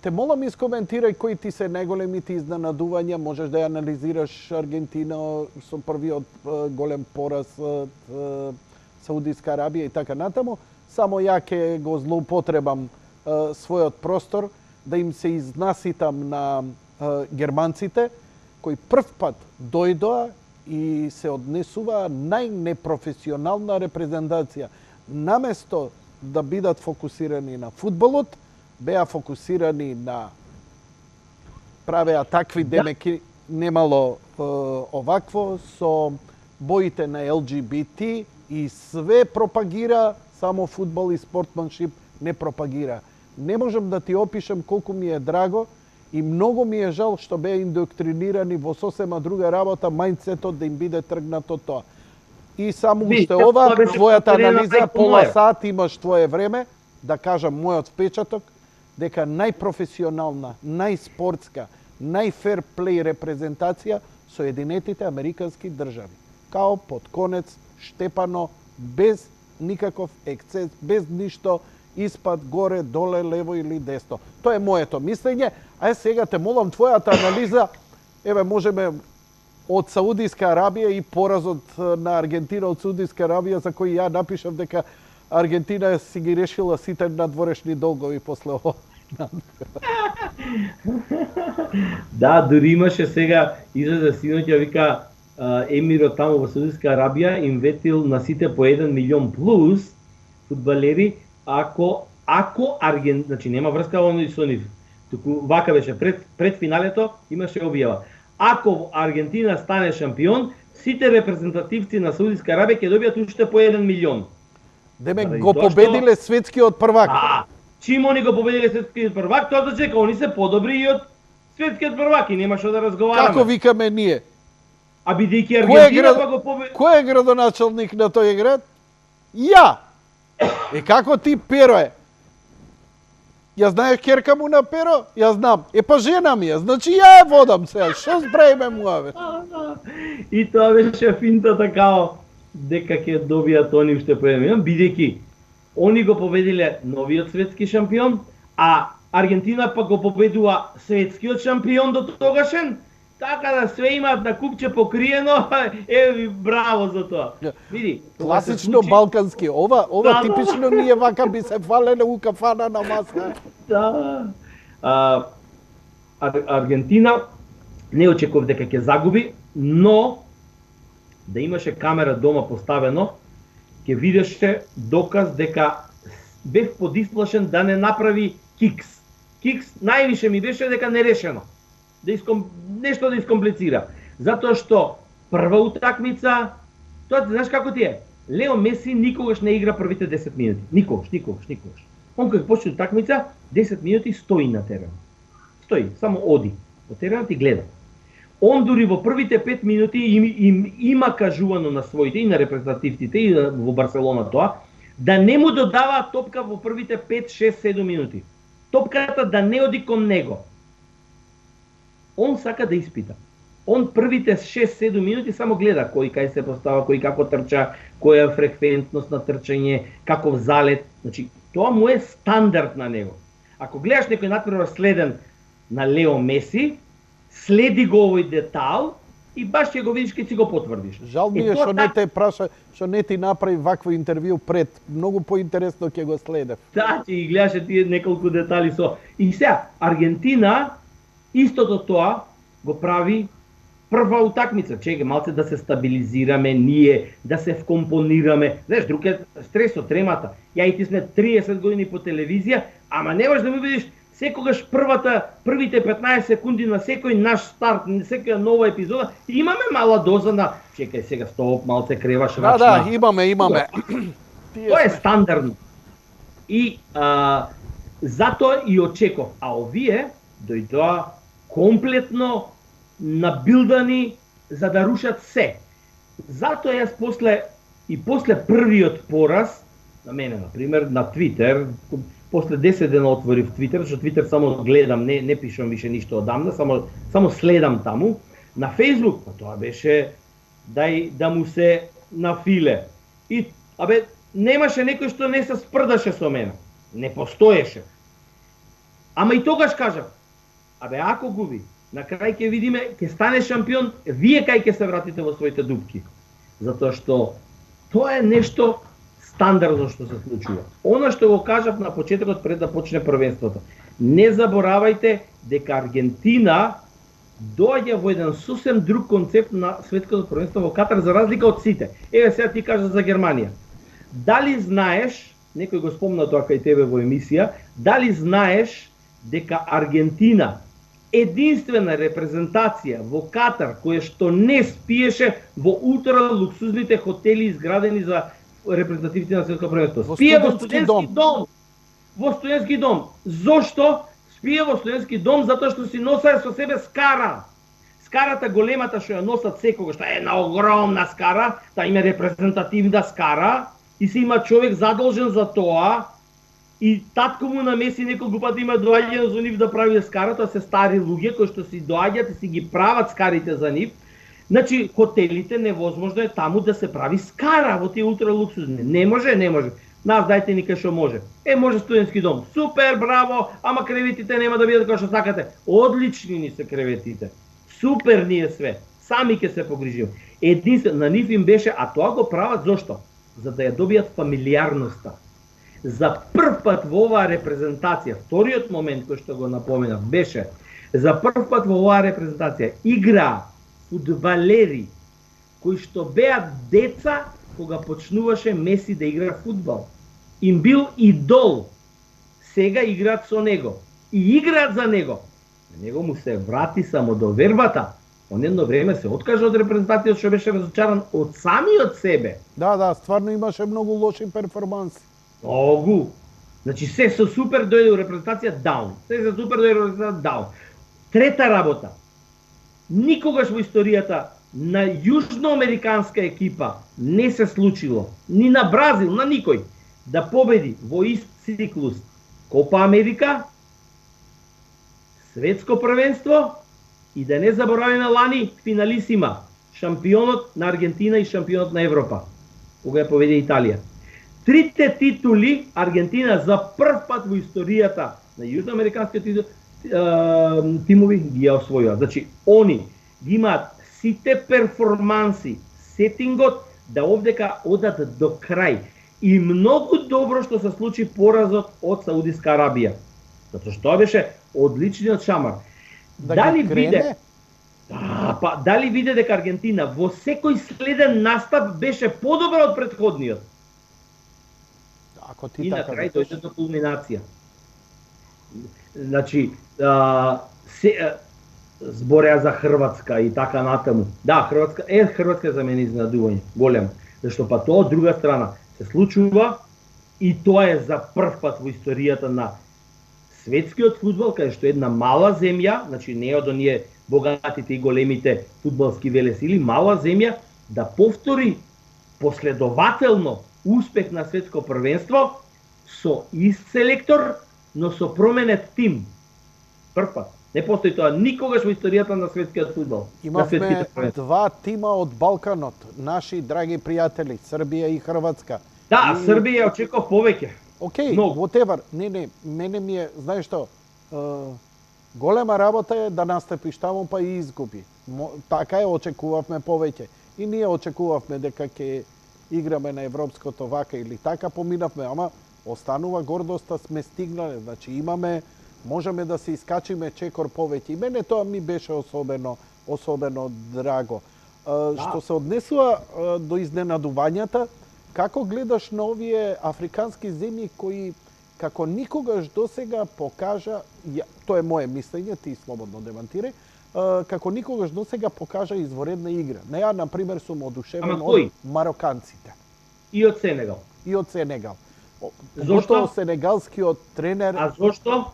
Те молам искоментирај кои ти се најголемите изненадувања, можеш да ја анализираш Аргентина со првиот голем пораз од Саудиска Арабија и така натаму, само ја ќе го злоупотребам својот простор да им се изнаситам на германците кои прв пат дојдоа и се однесува најнепрофесионална репрезентација. Наместо да бидат фокусирани на фудбалот, беа фокусирани на правеа такви демеки, немало овакво со боите на ЛГБТ и све пропагира, само фудбал и спортманшип не пропагира. Не можам да ти опишам колку ми е драго и многу ми е жал што беа индоктринирани во сосема друга работа, мајндсетот да им биде тргнато тоа. И само уште ова, твојата анализа, пола сат имаш твое време, да кажам мојот впечаток, дека најпрофесионална, најспортска, најфер плей репрезентација Соединетите Американски држави. Као под конец, штепано, без никаков ексцес, без ништо, испад, горе, доле, лево или десно. Тоа е моето мислење, а сега те молам твојата анализа, еве можеме од Саудиска Арабија и поразот на Аргентина од Саудиска Арабија за кој ја напишав дека Аргентина си ги решила сите надворешни долгови после ова. Да, дури имаше сега излезе синоќа вика емирот таму во Саудиска Арабија им ветил на сите по 1 милион плюс фудбалери ако значи нема врска оној со нив. Туку вака беше пред финалето имаше објава. Ако Аргентина стане шампион, сите репрезентативци на Саудиска Арабија ќе добијат уште по 1 милион. Демек го победиле светскиот првак. Чим они го победиле светскиот првак, тоа значи дека они се подобри и од светскиот првак и нема што да разговараме. Како викаме ние? А бидејќи Аргентина па го победи... Кој е градоначалник на тој град? Ја! Како ти, Перо е? Ја знаеш керка му на Перо? Ја знам. Па жена ми е, значи ја е водам сега. Што збреме муаве? И тоа беше финтата као дека ќе добијат они уште по 1 милион, бидејќи они го победиле новиот светски шампион, а Аргентина па го победува светскиот шампион до тогашен, така да све имаат на купче покриено, еви браво за тоа. Види, класично балкански, ова типично ние вака би се фалеле у кафана на маса. Да. Аргентина не очекував дека ќе загуби, но да имаше камера дома поставено, ќе видеше доказ дека бев подисплашен да не направи кикс. Кикс највише ми беше дека нерешено. Нешто да искомплицира. Затоа што прва утакмица, тоа знаеш како ти е? Лео Меси никогаш не игра првите 10 минути. Никогаш. Он кога почне утакмица, 10 минути стои на терен. Стои, само оди по теренот и гледа. Он дури во првите 5 минути има кажувано на своите и на репрезентативците и во Барселона тоа, да не му додаваат топка во првите 5, 6, 7 минути. Топката да не оди кон него. Он сака да испита. Он првите 6-7 минути само гледа кој кај се постава, кој како трча, која е фреквентност на трчање, каков залет. Значи, тоа му е стандард на него. Ако гледаш некој натпревар следен на Лео Меси, следи го овој детал и баш ќе го видиш кога си го потврдиш. Жал ми е што не те праша, што не ти направи вакво интервју пред. Многу поинтересно ќе го следев. Да, ќе ги гледаше тие неколку детали со. И сега Аргентина истото тоа го прави прва утакмица. Чега малце да се стабилизираме ние, да се вкомпонираме. Знаеш, друг е стресот, тремата. Ја и ти сме 30 години по телевизија, ама не можеш да ми видиш секогаш првите 15 секунди на секој наш старт, на секоја нова епизода, имаме мала доза на чекај сега стоп, малце креваш рачна. Да, имаме. Тоа е стандардно. И затоа и очеков, а овие дојдоа комплетно набилдани за да рушат се. Затоа јас после И после првиот пораз, на мене, например, на Твитер, после 10 дена отворив Твитер, што Твитер само гледам, не пишам више ништо одамна, само следам таму. На Фейсбук, па тоа беше да му се нафиле. И, немаше некој што не се спрдаше со мене. Не постоеше. Ама и тогаш кажав, ако губи, на крај ќе видиме, ќе стане шампион, вие кај ќе се вратите во своите дупки. Затоа што тоа е нешто стандардно што се случува. Она што го кажав на почетокот пред да почне првенството. Не заборавајте дека Аргентина доаѓа во еден сосем друг концепт на светското првенство во Катар за разлика од сите. Еве сега ти кажа за Германија. Дали знаеш, некој го спомна тоа кај тебе во емисија, дали знаеш дека Аргентина единствена репрезентација во Катар која што не спиеше во ултра луксузните хотели изградени за репрезентативите на светско првенство. Спие во студентски дом. Во студентски дом. Зошто? Спие во студентски дом затоа што си носае со себе скара. Скарата големата што ја носат секогаш, што е една огромна скара, таа има репрезентативна скара и си има човек задолжен за тоа. И татко му намеси неколку пати има доаѓање за нив да прави скара, тоа се стари луѓе кои што си доаѓаат и си ги прават скарите за нив. Значи, хотелите невозможно е таму да се прави скара во тие ултра луксузни. Не може. Нас дајте ни кај што може. Може студентски дом. Супер, браво, ама креветите нема да бидат како што сакате. Одлични ни се креветите. Супер ни е све. Сами ќе се погрижиме. Единствено на нив им беше, а тоа го прават зошто? За да ја добијат фамилиарноста. За прв пат во оваа репрезентација, вториот момент кој што го напоменав беше, за прв пат во оваа репрезентација игра фудбалери кои што беа деца кога почнуваше Меси да игра фудбал. Им бил идол. Сега играат со него. И играат за него. На него му се врати само до вербата. Он едно време се откажа од репрезентацијата што беше разочаран од самиот себе. Да, стварно имаше многу лоши перформанси. Многу. Значи се со супер дојде у репрезентација даун. Се со супер дојде у репрезентација даун. Трета работа. Никогаш во историјата на јужноамериканска екипа не се случило, ни на Бразил, на никој, да победи во ист циклус Копа Америка, светско првенство и да не забораваме лани финалисима, шампионот на Аргентина и шампионот на Европа, кога ја поведе Италија. Трите титули Аргентина за прв пат во историјата на јужноамериканските тимови ги ја освојува. Значи, они ги имаат сите перформанси, сетингот да овдека одат до крај. И многу добро што се случи поразот од Саудиска Арабија. Затоа што тоа беше одличниот шамар. Дали виде дека Аргентина во секој следен настап беше подобра од претходниот? И на крај дојде до кулминација. Значи, збореа за Хрватска и така натаму. Да, Хрватска за мене изненадување, големо. Зашто па тоа од друга страна се случува и тоа е за прв пат во историјата на светскиот фудбал, каде што една мала земја, значи не од оние богатите и големите фудбалски велесили, мала земја да повтори последователно успех на светско првенство со ист селектор, но со променет тим. Прв пат. Не постои тоа никогаш во историјата на светскиот фудбал. Имавме два тима од Балканот, наши драги пријатели, Србија и Хрватска. Да, Србија очекува повеќе. Океј, whatever. Не, мене ми е, знаеш што, голема работа е да настапиш таму па и изгуби. Така е, очекувавме повеќе. И ние очекувавме дека ќе играме на европското вака или така, поминавме, ама останува гордоста, сме стигнале, значи можеме да се искачиме чекор повеќе. И мене тоа ми беше особено драго. Што се однесува до изненадувањата, како гледаш на овие африкански земји кои како никогаш досега покажа, тоа е моje мислење, ти слободно демантирај, како никогаш досега покажа изворедна игра. Не, ја, например, сум одушевен од мароканците. И од Сенегал. И од Сенегал. Зошто? Сенегалскиот тренер. А зошто?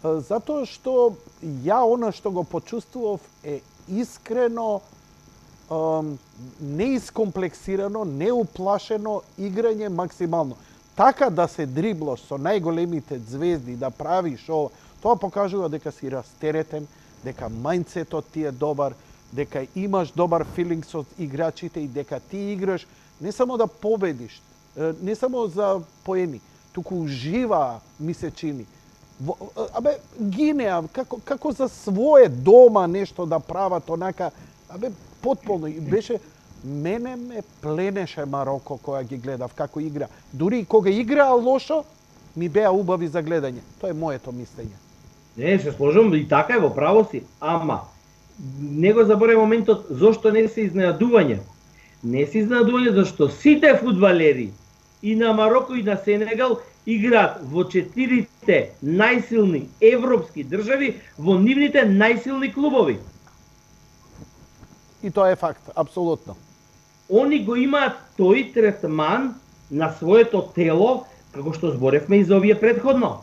Затоа што ја она што го почувствував е искрено неискомплексирано, неуплашено играње максимално. Така да се дриблош со најголемите звезди, да правиш ова, тоа покажува дека си растеретен, дека мајндсетот ти е добар, дека имаш добар филинг со играчите и дека ти играш не само да победиш, не само за поени, туку уживаа, ми се чини. Гинеа, како за свое дома нешто да прават онака, потполно. И беше, мене ме пленеше Мароко кога ги гледав како игра. Дури и кога играа лошо, ми беа убави за гледање. Тоа е моето мислење. Не, се сложам и така е, во право си. Ама, не го заборај моментот зошто не се изненадување. Не се изненадување зашто сите фудбалери и на Мароко и на Сенегал играат во 4 најсилни европски држави во нивните најсилни клубови. И тоа е факт, апсолутно. Они го имаат тој третман на своето тело, како што зборевме и за овие предходно.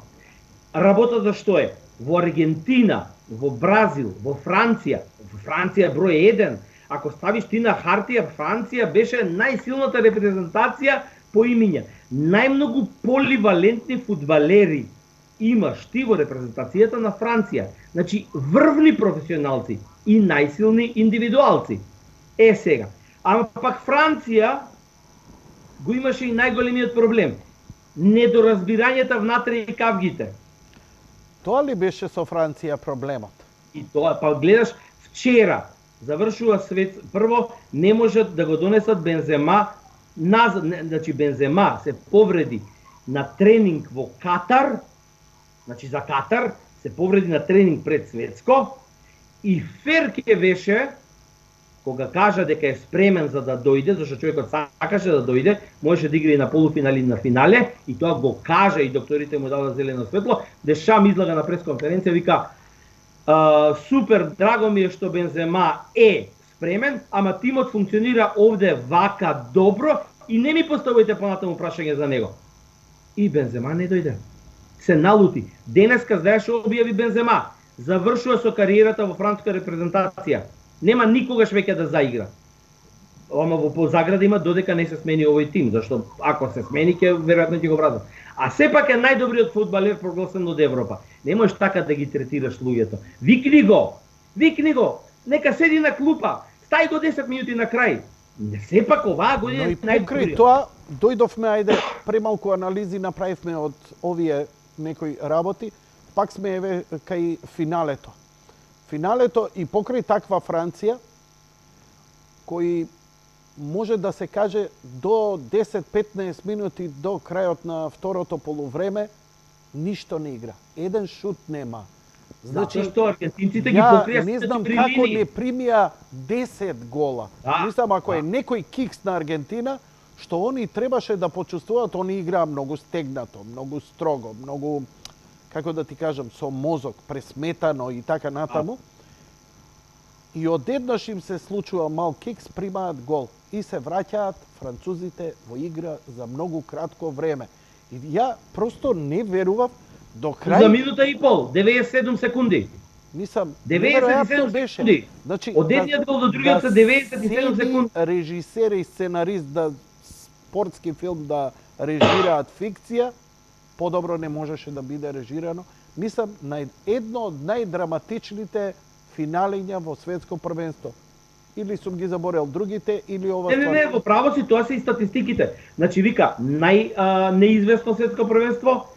Работата што е? Во Аргентина, во Бразил, во Франција број 1, ако ставиш ти на хартија, Франција беше најсилната репрезентација по имиња. Најмногу поливалентни фудбалери имаш ти во репрезентацијата на Франција. Значи, врвни професионалци и најсилни индивидуалци. Сега. Ама пак Франција го имаше и најголемиот проблем. Недоразбирањата внатре и кавгите. Тоа ли беше со Франција проблемот? И тоа, па гледаш, вчера завршува свет, прво не можат да го донесат Бензема назад, значи Бензема се повреди на тренинг во Катар, значи за Катар, се повреди на тренинг пред светско, и фер ке беше кога кажа дека е спремен за да дојде, зашто човекот сакаше да дојде, можеше да игра и на полуфинале и на финале, и тоа го кажа и докторите му дадат зелено светло. Дешам излага на пресконференција, вика: супер, драго ми е што Бензема е спремен, ама тимот функционира овде вака добро и не ми поставувајте понатаму прашање за него. И Бензема не дојде. Се налути. Денеска, знаеш што објави Бензема? Завршува со кариерата во француска репрезентација. Нема никогаш веќе да заигра. Ама во заграда има додека не се смени овој тим, зашто ако се смени ќе веројатно ќе го вратат. А сепак е најдобриот фудбалер прогласен од Европа. Не можеш така да ги третираш луѓето. Викни го, нека седи на клупа, стај го 10 минути на крај. Не сепак оваа година е најдобриот. Покрај тоа дојдовме, ајде, премалку анализи направивме од овие некои работи, пак сме еве кај финалето. Финалето и покрај таква Франција, кој може да се каже до 10-15 минути до крајот на второто полувреме, ништо не игра. Еден шут нема. Значи, што аргентинците ги покрија не знам како не примија 10 гола. Мислам, ако е некој кикс на Аргентина, што они требаше да почувствуваат, они играа многу стегнато, многу строго, многу, како да ти кажам, со мозок, пресметано и така натаму. И одеднаш им се случува мал кикс, примаат гол. И се враќаат французите во игра за многу кратко време. И ја просто не верував до крај. За минута и пол, 97 секунди. Мислам, 97 секунди. Значи, од едниот гол до другиот се 97 секунди. Режисер и сценарист да спортски филм да режираат фикција, подобро не можеше да биде режирано. Мислам, едно од најдраматичните финалења во светско првенство. Или сум ги заборел другите, или ова ствар. Не, во право си, тоа се и статистиките. Значи, вика, неизвестно светско првенство,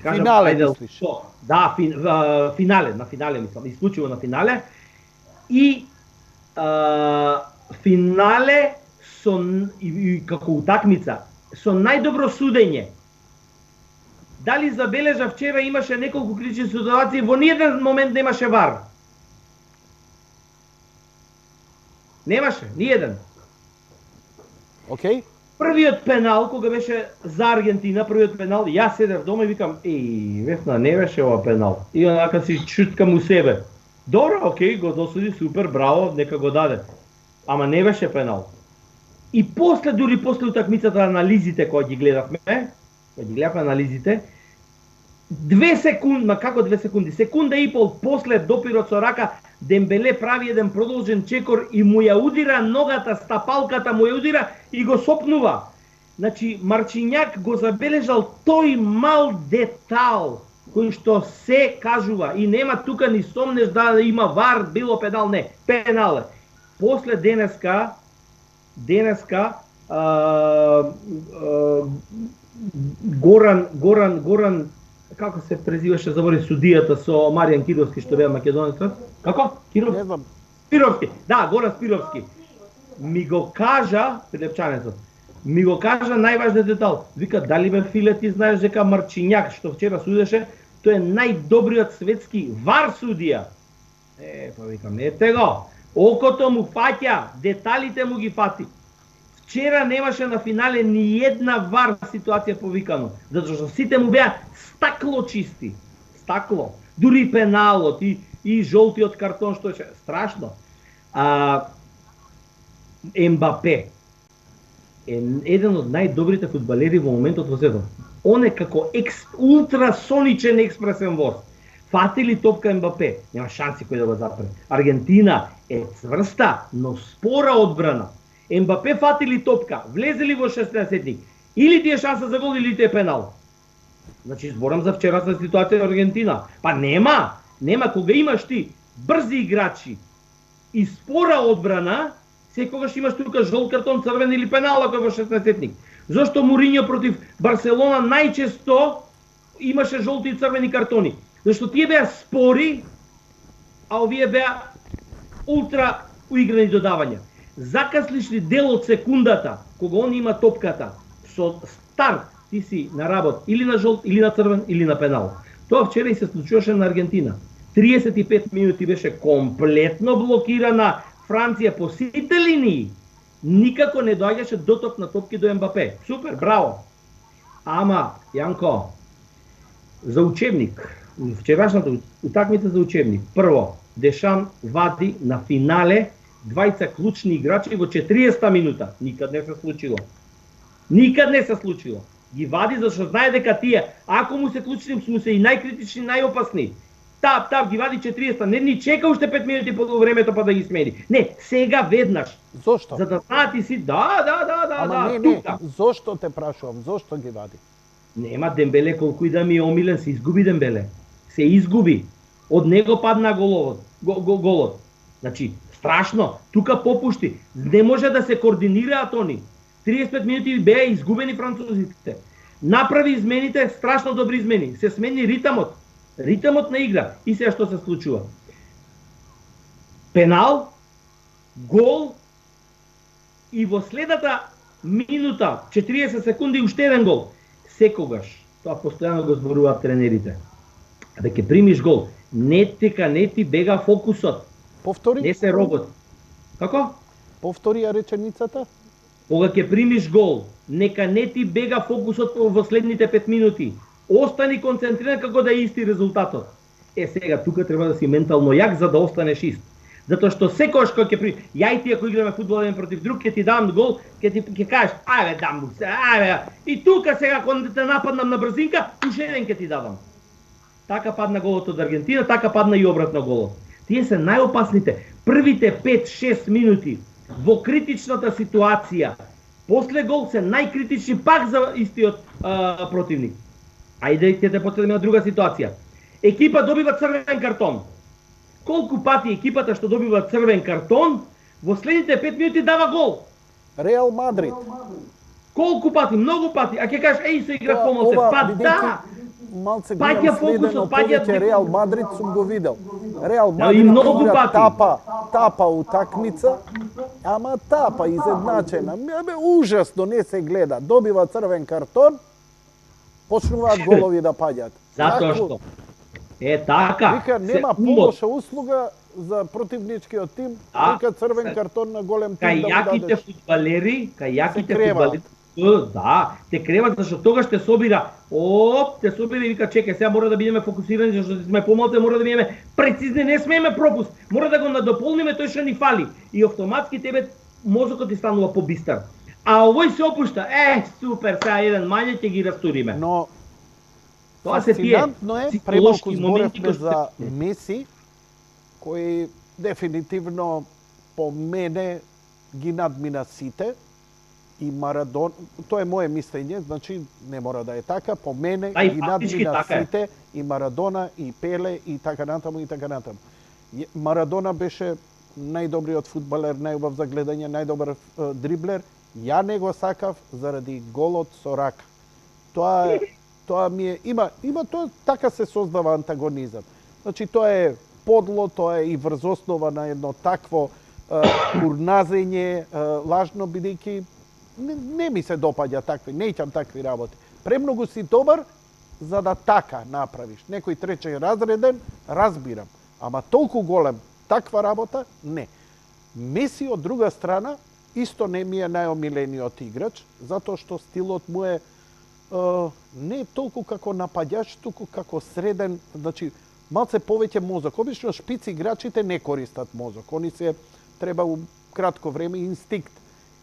финале, мислиш? Да, финале, на финале мислам, исклучиво на финале. И финале со и како утакмица со најдобро судење. Дали забележа вчера имаше неколку критични ситуации, во ниеден момент немаше вар. Немаше, ниеден. Океј. Првиот пенал, кога беше за Аргентина, првиот пенал, јас седев дома и викам, Весна, не беше ова пенал. И онака си чуткам у себе. Добро, океј, го досуди, супер, браво, нека го даде. Ама не беше пенал. И дури после утакмицата анализите кои ги гледавме, анализите, 2 секунди, ма како 2 секунди, секунда и пол после допирот со рака, Дембеле прави еден продолжен чекор и му ја удира ногата, стапалката му ја удира и го сопнува. Значи, Марчињак го забележал тој мал детал, кој што се кажува и нема тука ни сомнеш да има вар, било пенал, не, пенале. После денеска Горан, како се презиваше, забори судијата со Маријан Кировски што беа македонецот? Како? Киров? Не знам. Спировски. Да, Горан Спировски. Ми го кажа, Пилепчанецот, ми го кажа најважниот детал. Вика, дали бе Филе ти знаеш дека Марчињак што вчера судеше, тој е најдобриот светски вар судија. Па викам, ете го. Окото му фаќа, деталите му ги фати. Вчера немаше на финале ни една вар ситуација повикано, затоа што сите му беа стакло чисти. Стакло. Дури пеналот и жолтиот картон што е страшно. Ембапе е еден од најдобрите фудбалери во моментот во светот. Он е како ултрасоничен експресен воз. Фати ли топка Ембапе, нема шанси кој да го запре. Аргентина е цврста, но спора одбрана. Ембапе фати ли топка, влезе ли во 16-тник, или ти е шанса за гол, или ти е пенал. Значи, зборам за вчерашна ситуација на Аргентина. Па нема кога имаш ти брзи играчи и спора одбрана, секогаш имаш тука жолт картон, црвен или пенал ако е во 16-тник. Зошто Мурињо против Барселона најчесто имаше жолти и црвени картони? Зашто тие беа спори, а овие беа ултра уиграни додавања. Закаслиш ли дел од секундата, кога он има топката, со старт ти си на работ, или на жолт, или на црвен, или на пенал. Тоа вчера и се случуваше на Аргентина. 35 минути беше комплетно блокирана Франција по сите линии. Никако не доаѓаше доток на топки до Ембапе. Супер, браво! Ама, Јанко, за учебник, вчерашната утакмица за учебник. Прво, Дешан вади на финале двајца клучни играчи во 40 минута. Никад не се случило. Никад не се случило. Ги вади зашто знае дека тие, ако му се клучни, му се и најкритични, најопасни. Тап, ги вади 40, не ни чека уште 5 минути по времето па да ги смени. Не, сега веднаш. Зошто? За да знаат и си, Ама не, зошто те прашувам, зошто ги вади? Нема Дембеле колку и да ми е омилен, се изгуби Дембеле. Се изгуби. Од него падна голот. Значи, страшно, тука попушти. Не може да се координираат они. 35 минути беа изгубени французите. Направи измените, страшно добри измени. Се смени ритмот на игра. И сега што се случува? Пенал, гол и во следната минута, 40 секунди, уште еден гол. Секогаш, тоа постојано го зборуваат тренерите. Дека примиш гол, не ти бега фокусот. Повтори? Не се робот. Како? Повтори ја реченицата? Кога ќе примиш гол, нека не ти бега фокусот во следните 5 минути. Остани концентриран како да е исти резултатот. Сега тука треба да си ментално јак за да останеш ист. Затоа што секогаш кога ќе ја и ти ако играме фудбал еден против друг, ќе ти дам гол, ќе кажеш, ајде дам му се, ајде. И тука сега кога те нападнам на брзинка, уште еден ќе ти дадам. Така падна голот од Аргентина, така падна и обратно голот. Тие се најопасните. Првите 5-6 минути во критичната ситуација, после гол се најкритични пак за истиот противник. Ајде ќе те потредиме на друга ситуација. Екипа добива црвен картон. Колку пати екипата што добива црвен картон, во следните 5 минути дава гол? Реал Мадрид. Колку пати? Многу пати. А ќе кажеш, се игра помалце. Па да! Малце Паѓа фокусот, паѓа Реал Мадрид сум го видел. Реал и Мадрид многу пати. Тапа утакмица, ама тапа изедначена. Ужасно не се гледа. Добива црвен картон, почнуваат голови да паѓаат. Затоа што така. Вика нема полоша услуга за противничкиот тим, вика црвен картон на голем тим да му дадеш. Кај фудбалери, да, те креват зашто тогаш те собира, и вика чекај, сега мора да бидеме фокусирани зашто сме помалце, мора да бидеме прецизни, не смееме пропуст, мора да го надополниме тој што ни фали и автоматски тебе мозокот ти станува побистар. А овој се опушта, супер, сега еден мање ќе ги растуриме. Но тоа се тие премалку зборевме за Меси, кој дефинитивно по мене ги надмина сите и Марадона, тоа е мое мислење, значи не мора да е така, по мене Да, и ги фактички надмина така е. сите и Марадона и Пеле и така натаму и така натаму. Марадона беше најдобриот фудбалер, најубав за гледање, најдобар дриблер. Ја не го сакав заради голот со рака. Тоа ми е има тоа така се создава антагонизам. Значи тоа е подло, тоа е и врз основа на едно такво курназење, лажно бидејќи не ми се допаѓа такви, неќам такви работи. Премногу си добар за да така направиш. Некој трече разреден, разбирам, ама толку голем таква работа, не. Меси од друга страна исто не ми е најомилениот играч, затоа што стилот му е не е толку како напаѓач, туку како среден, значи малце повеќе мозок. Обично шпици играчите не користат мозок. Они се треба у кратко време инстинкт.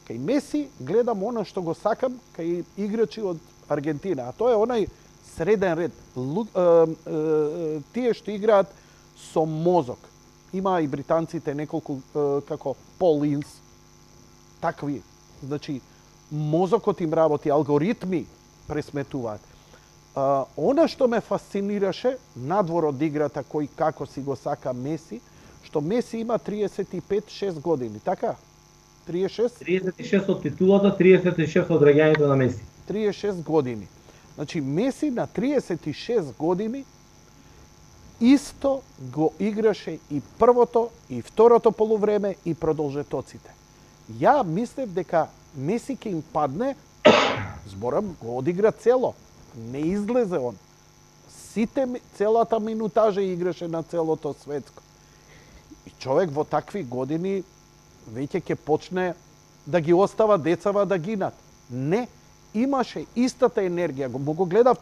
Кај Меси гледам она што го сакам кај играчи од Аргентина, а тоа е онај среден ред. Тие што играат со мозок. Има и британците неколку како Пол Инс, такви. Значи, мозокот им работи, алгоритми пресметуваат. Она што ме фасцинираше, надвор од играта кој како си го сака Меси, што Меси има 35-6 години, така? 36? 36 од титулата, 36 од регањето на Меси. 36 години. Значи, Меси на 36 години исто го играше и првото, и второто полувреме, и продолжетоците. Ја мислев дека Меси ќе им падне, зборам, го одигра цело. Не излезе он. Целата минутажа играше на целото светско. И човек во такви години веќе ќе почне да ги остава децава да гинат. Не, имаше истата енергија. Му го гледав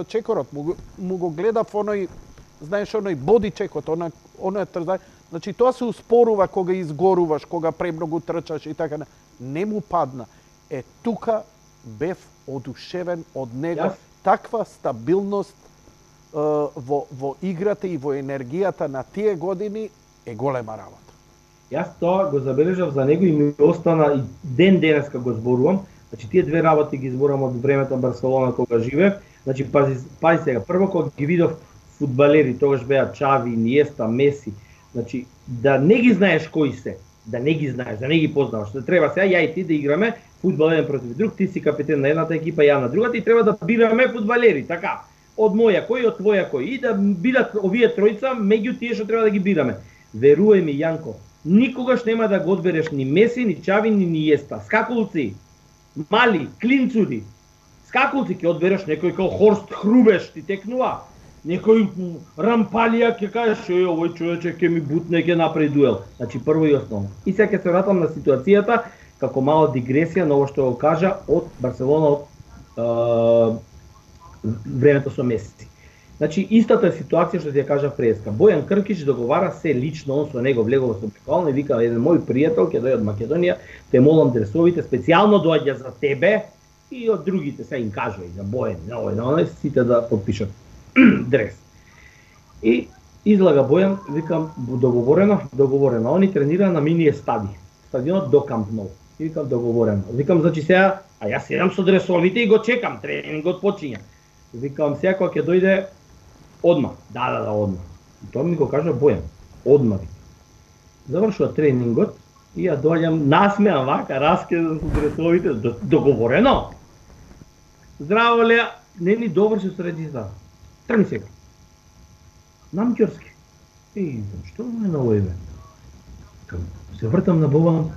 чекорот, му го гледав оној, знаеш, оној боди чекот, оној трзај. Значи, тоа се успорува кога изгоруваш, кога премногу трчаш и така. Не му падна. Тука бев одушевен од него. Таква стабилност во играта и во енергијата на тие години е голема работа. Јас тоа го забележав за него и ми остана и ден денеска го зборувам. Значи тие две работи ги зборувам од времето на Барселона кога живеев. Значи пази сега, прво кога ги видов фудбалери, тогаш беа Чави, Иниеста, Меси. Значи да не ги знаеш кои се, да не ги знаеш, да не ги познаваш. Да треба сега ја и ти да играме фудбал еден против друг, ти си капитен на едната екипа, ја на другата и треба да бираме фудбалери, така. Од моја кој, од твоја кој и да бидат овие тројца меѓу тие што треба да ги бираме. Веруј ми, Јанко, никогаш нема да го одбереш ни Меси, ни Чави, ни Иниеста. Скакулци, мали, клинцуди. Скакулци ќе одбереш некој како Хорст Хрубеш, ти текнува. Некој Рампалија ќе кажеш, овој човече ќе ми бутне, ќе направи дуел. Значи прво и основно. И сега ќе се вратам на ситуацијата како мала дигресија на ово што го кажа од Барселона од времето со Меси. Значи истата ситуација што ти ја кажа преска. Бојан Кркич договара се лично, он со него влегува со бекална и вика еден мој пријател ќе дојде од Македонија, те молам дресовите специјално доаѓа за тебе и од другите се им кажува и за Бојан, на оној сите да подпишат дрес. И излага Бојан, викам договорено. Они тренира на миние стадионот до Камп Ноу. И викам договорено. Викам значи сега, а јас седам со дресовите и го чекам, тренингот почиња. Викам сега кога ќе дојде одма. Да, одма. И тоа ми го кажа Бојан. Одма вика. Завршува тренингот и ја доаѓам насмеан вака, раскедан со дресовите, договорено. Здраво Леа, не ни доврши средица. Трни сега. На Мќорски. И што ме на овој име? Се вртам на Бобан,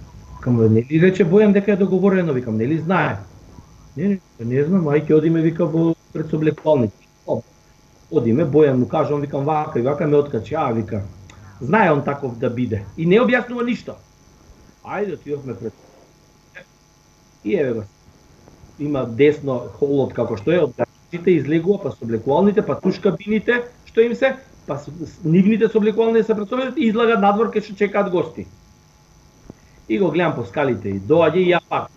нели рече Бојан дека е договорено, викам, нели знае? Не знам, ај ќе одиме, вика, во пред соблекувалник. Одиме, Бојан му кажам, викам, вака и вака ме откачи, вика, знае он таков да биде. И не објаснува ништо. Ајде, отидовме пред. И еве го. Има десно холот како што е, од гачите излегува, па соблекувалните, па туш кабините, што им се, па нивните соблекувални се пред и излагат надвор кај што чекаат гости. И го гледам по скалите и доаѓа и ја пак.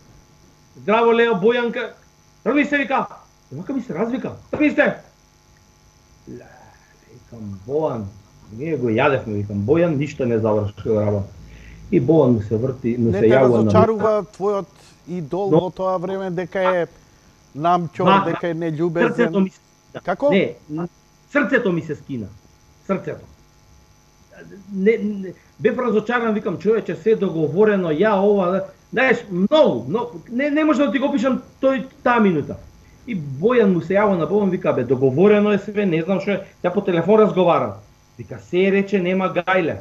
Здраво Лео, Бојанка, тргни се, вика. Вака ми се развика. Тргни се. Викам, Бојан, Ние го јадевме, викам, Бојан ништо не завршил работа. И Бојан му се врти, му Не се те јавува на разочарува твојот идол во тоа време дека е намчор, дека е срцето нељубезен? ми се скина. Како? Не, срцето ми се скина. Срцето. Бев разочаран, викам, човече, се договорено, ја ова, знаеш, многу, не можам да ти го пишам таа минута. И Бојан му се јавува на Бојан, вика, бе, договорено е све, не знам што е, тя по телефон разговара. Вика, се рече, нема гајле.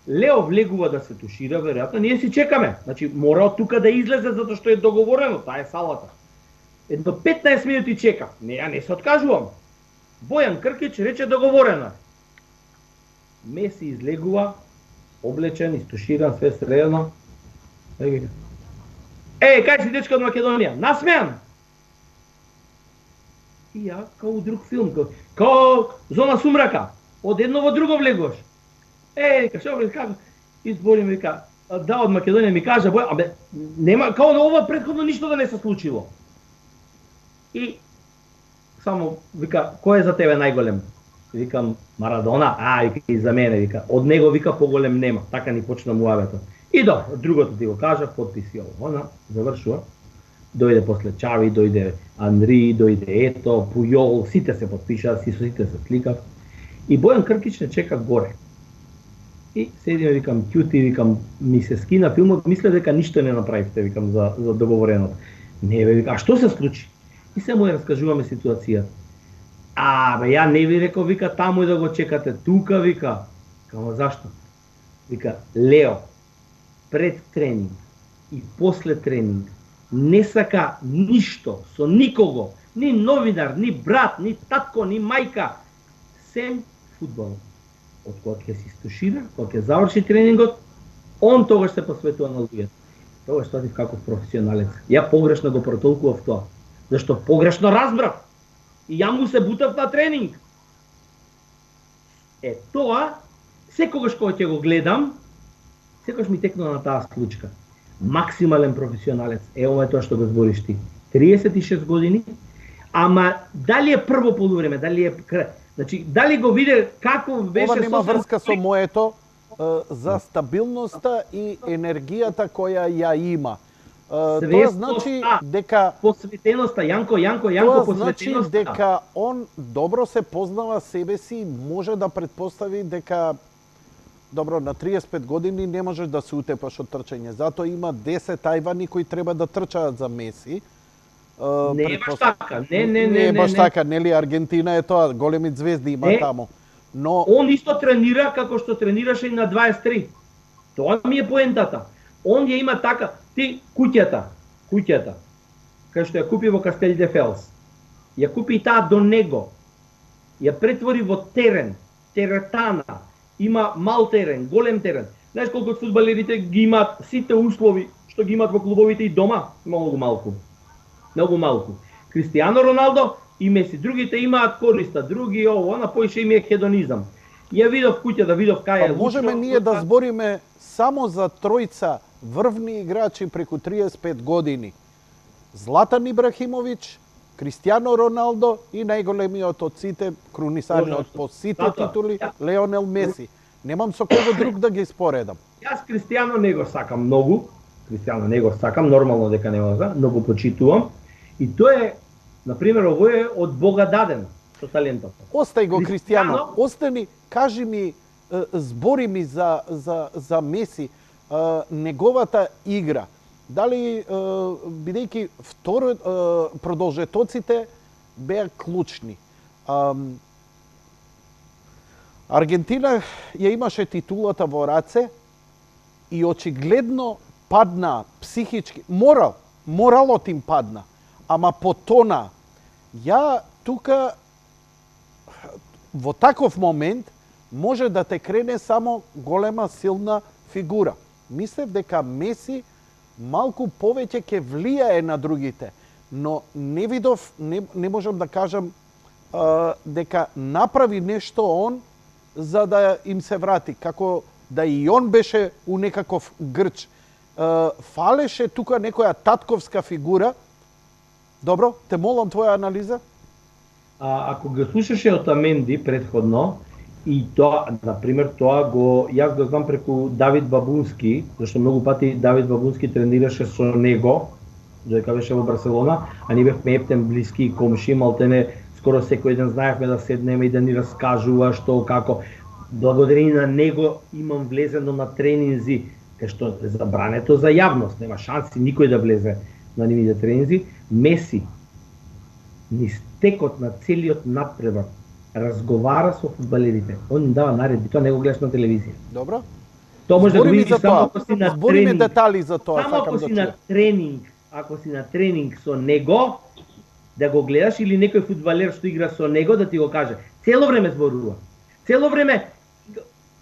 Лео влегува да се тушира, веројатно, ние си чекаме. Значи, мора од тука да излезе, затоа што е договорено, таа е салата. Едно 15 минути чека. Не, не се откажувам. Бојан Кркич рече договорено. Меси излегува, облечен, истуширан, све средно. Кај си дечка од Македонија? Насмеан! И ја, као у друг филм, као Зона сумрака. Од едно во друго влегуваш. Вика, шо бе, како? Избори ми вика, да, од Македонија ми кажа, Бој, абе, нема, као на ова претходно ништо да не се случило. И само вика, кој е за тебе најголем? Викам, Марадона, вика, и за мене, вика, од него, вика, поголем нема. Така ни почна муавето. И другото ти го кажа, подписи ово, она, завршува. Дојде после Чави, дојде Анри, дојде Ето, Пујол, сите се подпиша, сите се сликав. И Бојан Кркич не чека горе. И седиме, викам, ќути, викам, ми се скина филмот, мисля дека ништо не направивте, викам, за договореното. Не, бе, вика, а што се случи? И се му ја раскажуваме ситуацијата. Бе, ја не ви рекол, вика, таму да го чекате, тука, вика. Као, зашто? Вика, Лео, пред тренинг и после тренинг, не сака ништо со никого, ни новинар, ни брат, ни татко, ни мајка, сем фудбал. Од кога ќе се стушира, кога ќе заврши тренингот, он тогаш се посветува на луѓето. Тогаш статив како професионалец. Ја погрешно го протолкував тоа, зашто погрешно разбрав. И ја му се бутав на тренинг. Тоа, секогаш кога ќе го гледам, секогаш ми текнува на таа случка. Максимален професионалец. Ова е тоа што го збориш ти. 36 години, ама дали е прво полувреме, дали е значи дали го виде како беше. Ова нема врска со моето за стабилноста и енергијата која ја има. Тоа значи дека посветеноста, Јанко, тоа посветеноста. Значи дека он добро се познава себе си, може да претпостави дека добро, на 35 години не можеш да се утепаш од трчање. Затоа има 10 ајвани кои треба да трчаат за Меси. Не е баш така. Не е баш така, нели Аргентина е тоа, големи звезди има таму. Но он исто тренира како што тренираше и на 23. Тоа ми е поентата. Он ја има така, ти куќата, кај што ја купи во Кастел де Фелс. Ја купи таа до него. Ја претвори во терен, теретана. Има мал терен, голем терен. Знаеш колку од фудбалерите ги имаат сите услови што ги имаат во клубовите и дома? Многу малку. Многу малку. Кристијано Роналдо и Меси, другите имаат користа, други ово, на поише им е хедонизам. Ја видов куќа, да видов кај е. Можеме ние да збориме само за тројца врвни играчи преку 35 години. Златан Ибрахимовиќ, Кристијано Роналдо и најголемиот од сите, крунисаниот по сите титули, Леонел Меси. Немам со кого друг да ги споредам. Јас Кристијано не го сакам многу. Кристијано не го сакам, нормално дека не го сакам, но го почитувам. И тој е, например, овој е од Бога даден со талентот. Остај го Кристијано, остани, кажи ми, збори ми за Меси, неговата игра. Дали, бидејќи продолжетоците беа клучни. Аргентина ја имаше титулата во раце и очигледно падна психички. Моралот им падна. Ама потона, ја тука во таков момент може да те крене само голема силна фигура. Мислев дека Меси малку повеќе ќе влијае на другите, но не видов, не можам да кажам дека направи нешто он за да им се врати, како да и он беше у некаков грч. Фалеше тука некоја татковска фигура. Добро, те молам твоја анализа. Ако го слушаше Отаменди предходно И тоа, на пример, јас го знам преку Давид Бабунски, зашто многу пати Давид Бабунски тренираше со него, додека беше во Барселона, а ние бевме ептен блиски комши, малтене скоро секој ден знаевме да седнеме и да ни раскажува што како. Благодарение на него имам влезено на тренинзи, кај што е забрането за јавност, нема шанси никој да влезе на нивните тренинзи. Меси, низ текот на целиот натпревар, разговара со фудбалерите. Он им дава наредби, тоа не го гледаш на телевизија. Добро. Тоа може да го Збори ми видиш за само тоа. ако си на Збори ми тренинг. детали за тоа, Само сакам ако да си на чујам. тренинг, ако си на тренинг со него, да го гледаш или некој фудбалер што игра со него да ти го каже. Цело време зборува. Цело време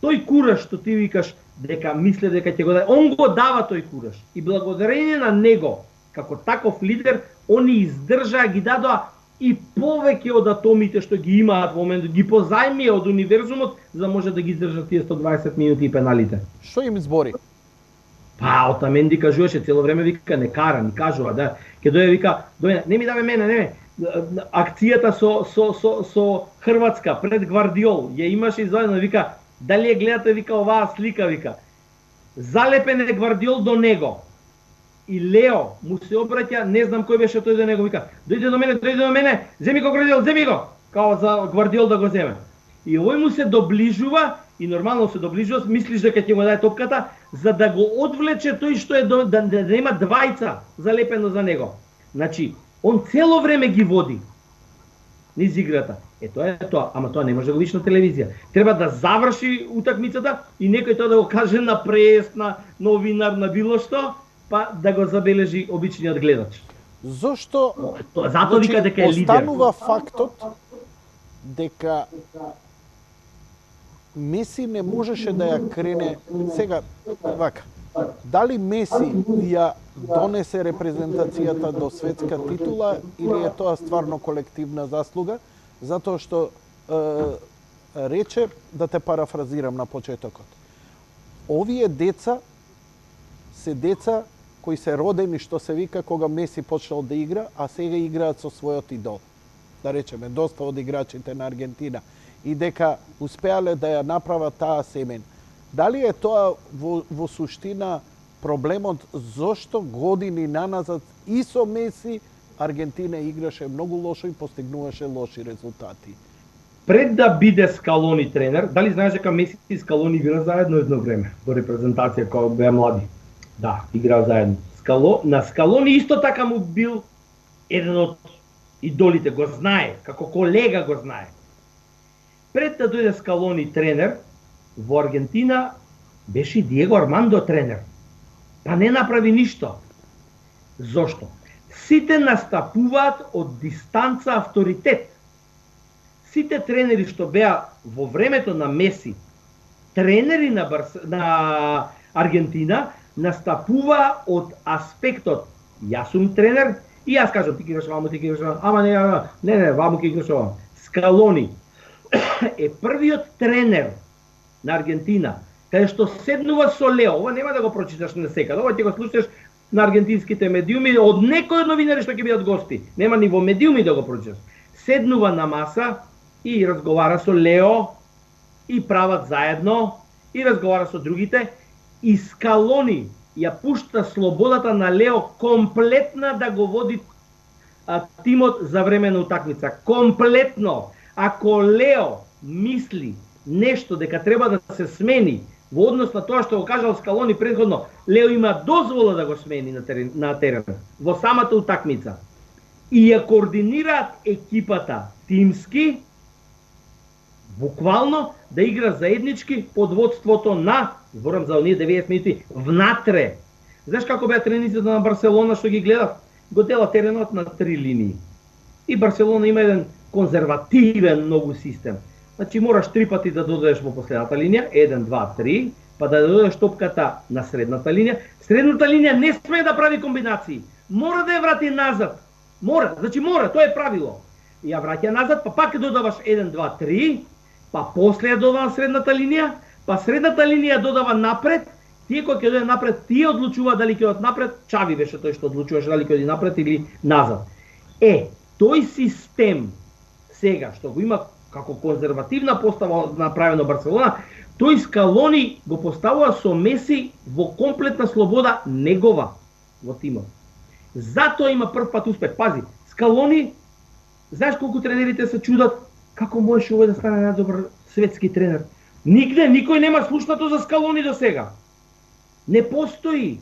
тој кураж што ти викаш дека мисле дека ќе го даде, он го дава тој кураж. И благодарение на него, како таков лидер, они издржаа, ги дадоа и повеќе од атомите што ги имаат во моментот, ги позајмија од универзумот за да може да ги издржат тие 120 минути и пеналите. Што им збори? Па, Отаменди кажуваше цело време, вика, не кара, ни кажува, да. Ке дојде, вика, дојде, не ми даве мене, не. Акцијата со Хрватска пред Гвардиол, ја имаше извадено, вика, дали ја гледате, вика, оваа слика, вика. Залепен е Гвардиол до него. И Лео му се обраќа, не знам кој беше тој до него, вика, дојде до мене, земи го Гвардиол, земи го, као за Гвардиол да го земе. И овој му се доближува, и нормално се доближува, мислиш дека ќе му даде топката, за да го одвлече тој што е да има двајца залепено за него. Значи, он цело време ги води низ играта. Тоа е тоа, ама тоа не може да го видиш на телевизија. Треба да заврши утакмицата и некој тоа да го каже на прес, на новинар, на било што, па да го забележи обичниот гледач. Зошто Затоа вика дека е лидер. останува фактот дека Меси не можеше да ја крене сега вака. Дали Меси ја донесе репрезентацијата до светска титула или е тоа стварно колективна заслуга, затоа што рече, да те парафразирам на почетокот. Овие деца се деца кои се родени, што се вика, кога Меси почнал да игра, а сега играат со својот идол. Да речеме, доста од играчите на Аргентина. И дека успеале да ја направат таа семен. Дали е тоа во суштина проблемот зошто години наназад и со Меси Аргентина играше многу лошо и постигнуваше лоши резултати? Пред да биде Скалони тренер, дали знаеш дека Меси и Скалони игра заедно едно време до репрезентација кога беа млади? Да, играа заедно. На Скалони исто така му бил еден од идолите, го знае, како колега го знае. Пред да дојде Скалони тренер, во Аргентина беше Диего Армандо тренер. Па не направи ништо. Зошто? Сите настапуваат од дистанца авторитет. Сите тренери што беа во времето на Меси, тренери на Аргентина, настапува од аспектот јас сум тренер и јас кажам ти ќе играш ваму, ти ќе играш ваму, ама не, ваму ќе играш ваму. Скалони е првиот тренер на Аргентина каде што седнува со Лео. Ова нема да го прочиташ на секаде, ова ќе го слушаш на аргентинските медиуми од некој од новинари што ќе бидат гости. Нема ни во медиуми да го прочиташ. Седнува на маса и разговара со Лео и прават заедно и разговара со другите. И Скалони ја пушта слободата на Лео комплетна да го води тимот за време на утакмица. Комплетно. Ако Лео мисли нешто дека треба да се смени во однос на тоа што го кажал Скалони претходно, Лео има дозвола да го смени на терен во самата утакмица. И ја координираат екипата тимски, буквално да игра заеднички под водството на, зборам за оние 90 минути, внатре. Знаеш како беа тренизите на Барселона што ги гледав? Го дела теренот на 3 линии. И Барселона има еден конзервативен многу систем. Значи мораш 3 пати да додадеш во последната линија, 1, 2, 3, па да додадеш топката на средната линија. Средната линија не смее да прави комбинации. Мора да ја врати назад. Мора, тоа е правило. Ја враќа назад, па пак додаваш 1, 2, 3, па после ја додава средната линија, па средната линија додава напред, тие кои ќе дојде напред, тие одлучува дали ќе одат напред, Чави беше тој што одлучуваше дали ќе оди напред или назад. Тој систем сега што го има како конзервативна постава направено Барселона, тој Скалони го поставува со Меси во комплетна слобода негова во тимот. Затоа има прв пат успех. Пази, Скалони, знаеш колку тренерите се чудат како можеш овој да стане најдобар светски тренер? Нигде никој нема слушнато за Скалони до сега. Не постои.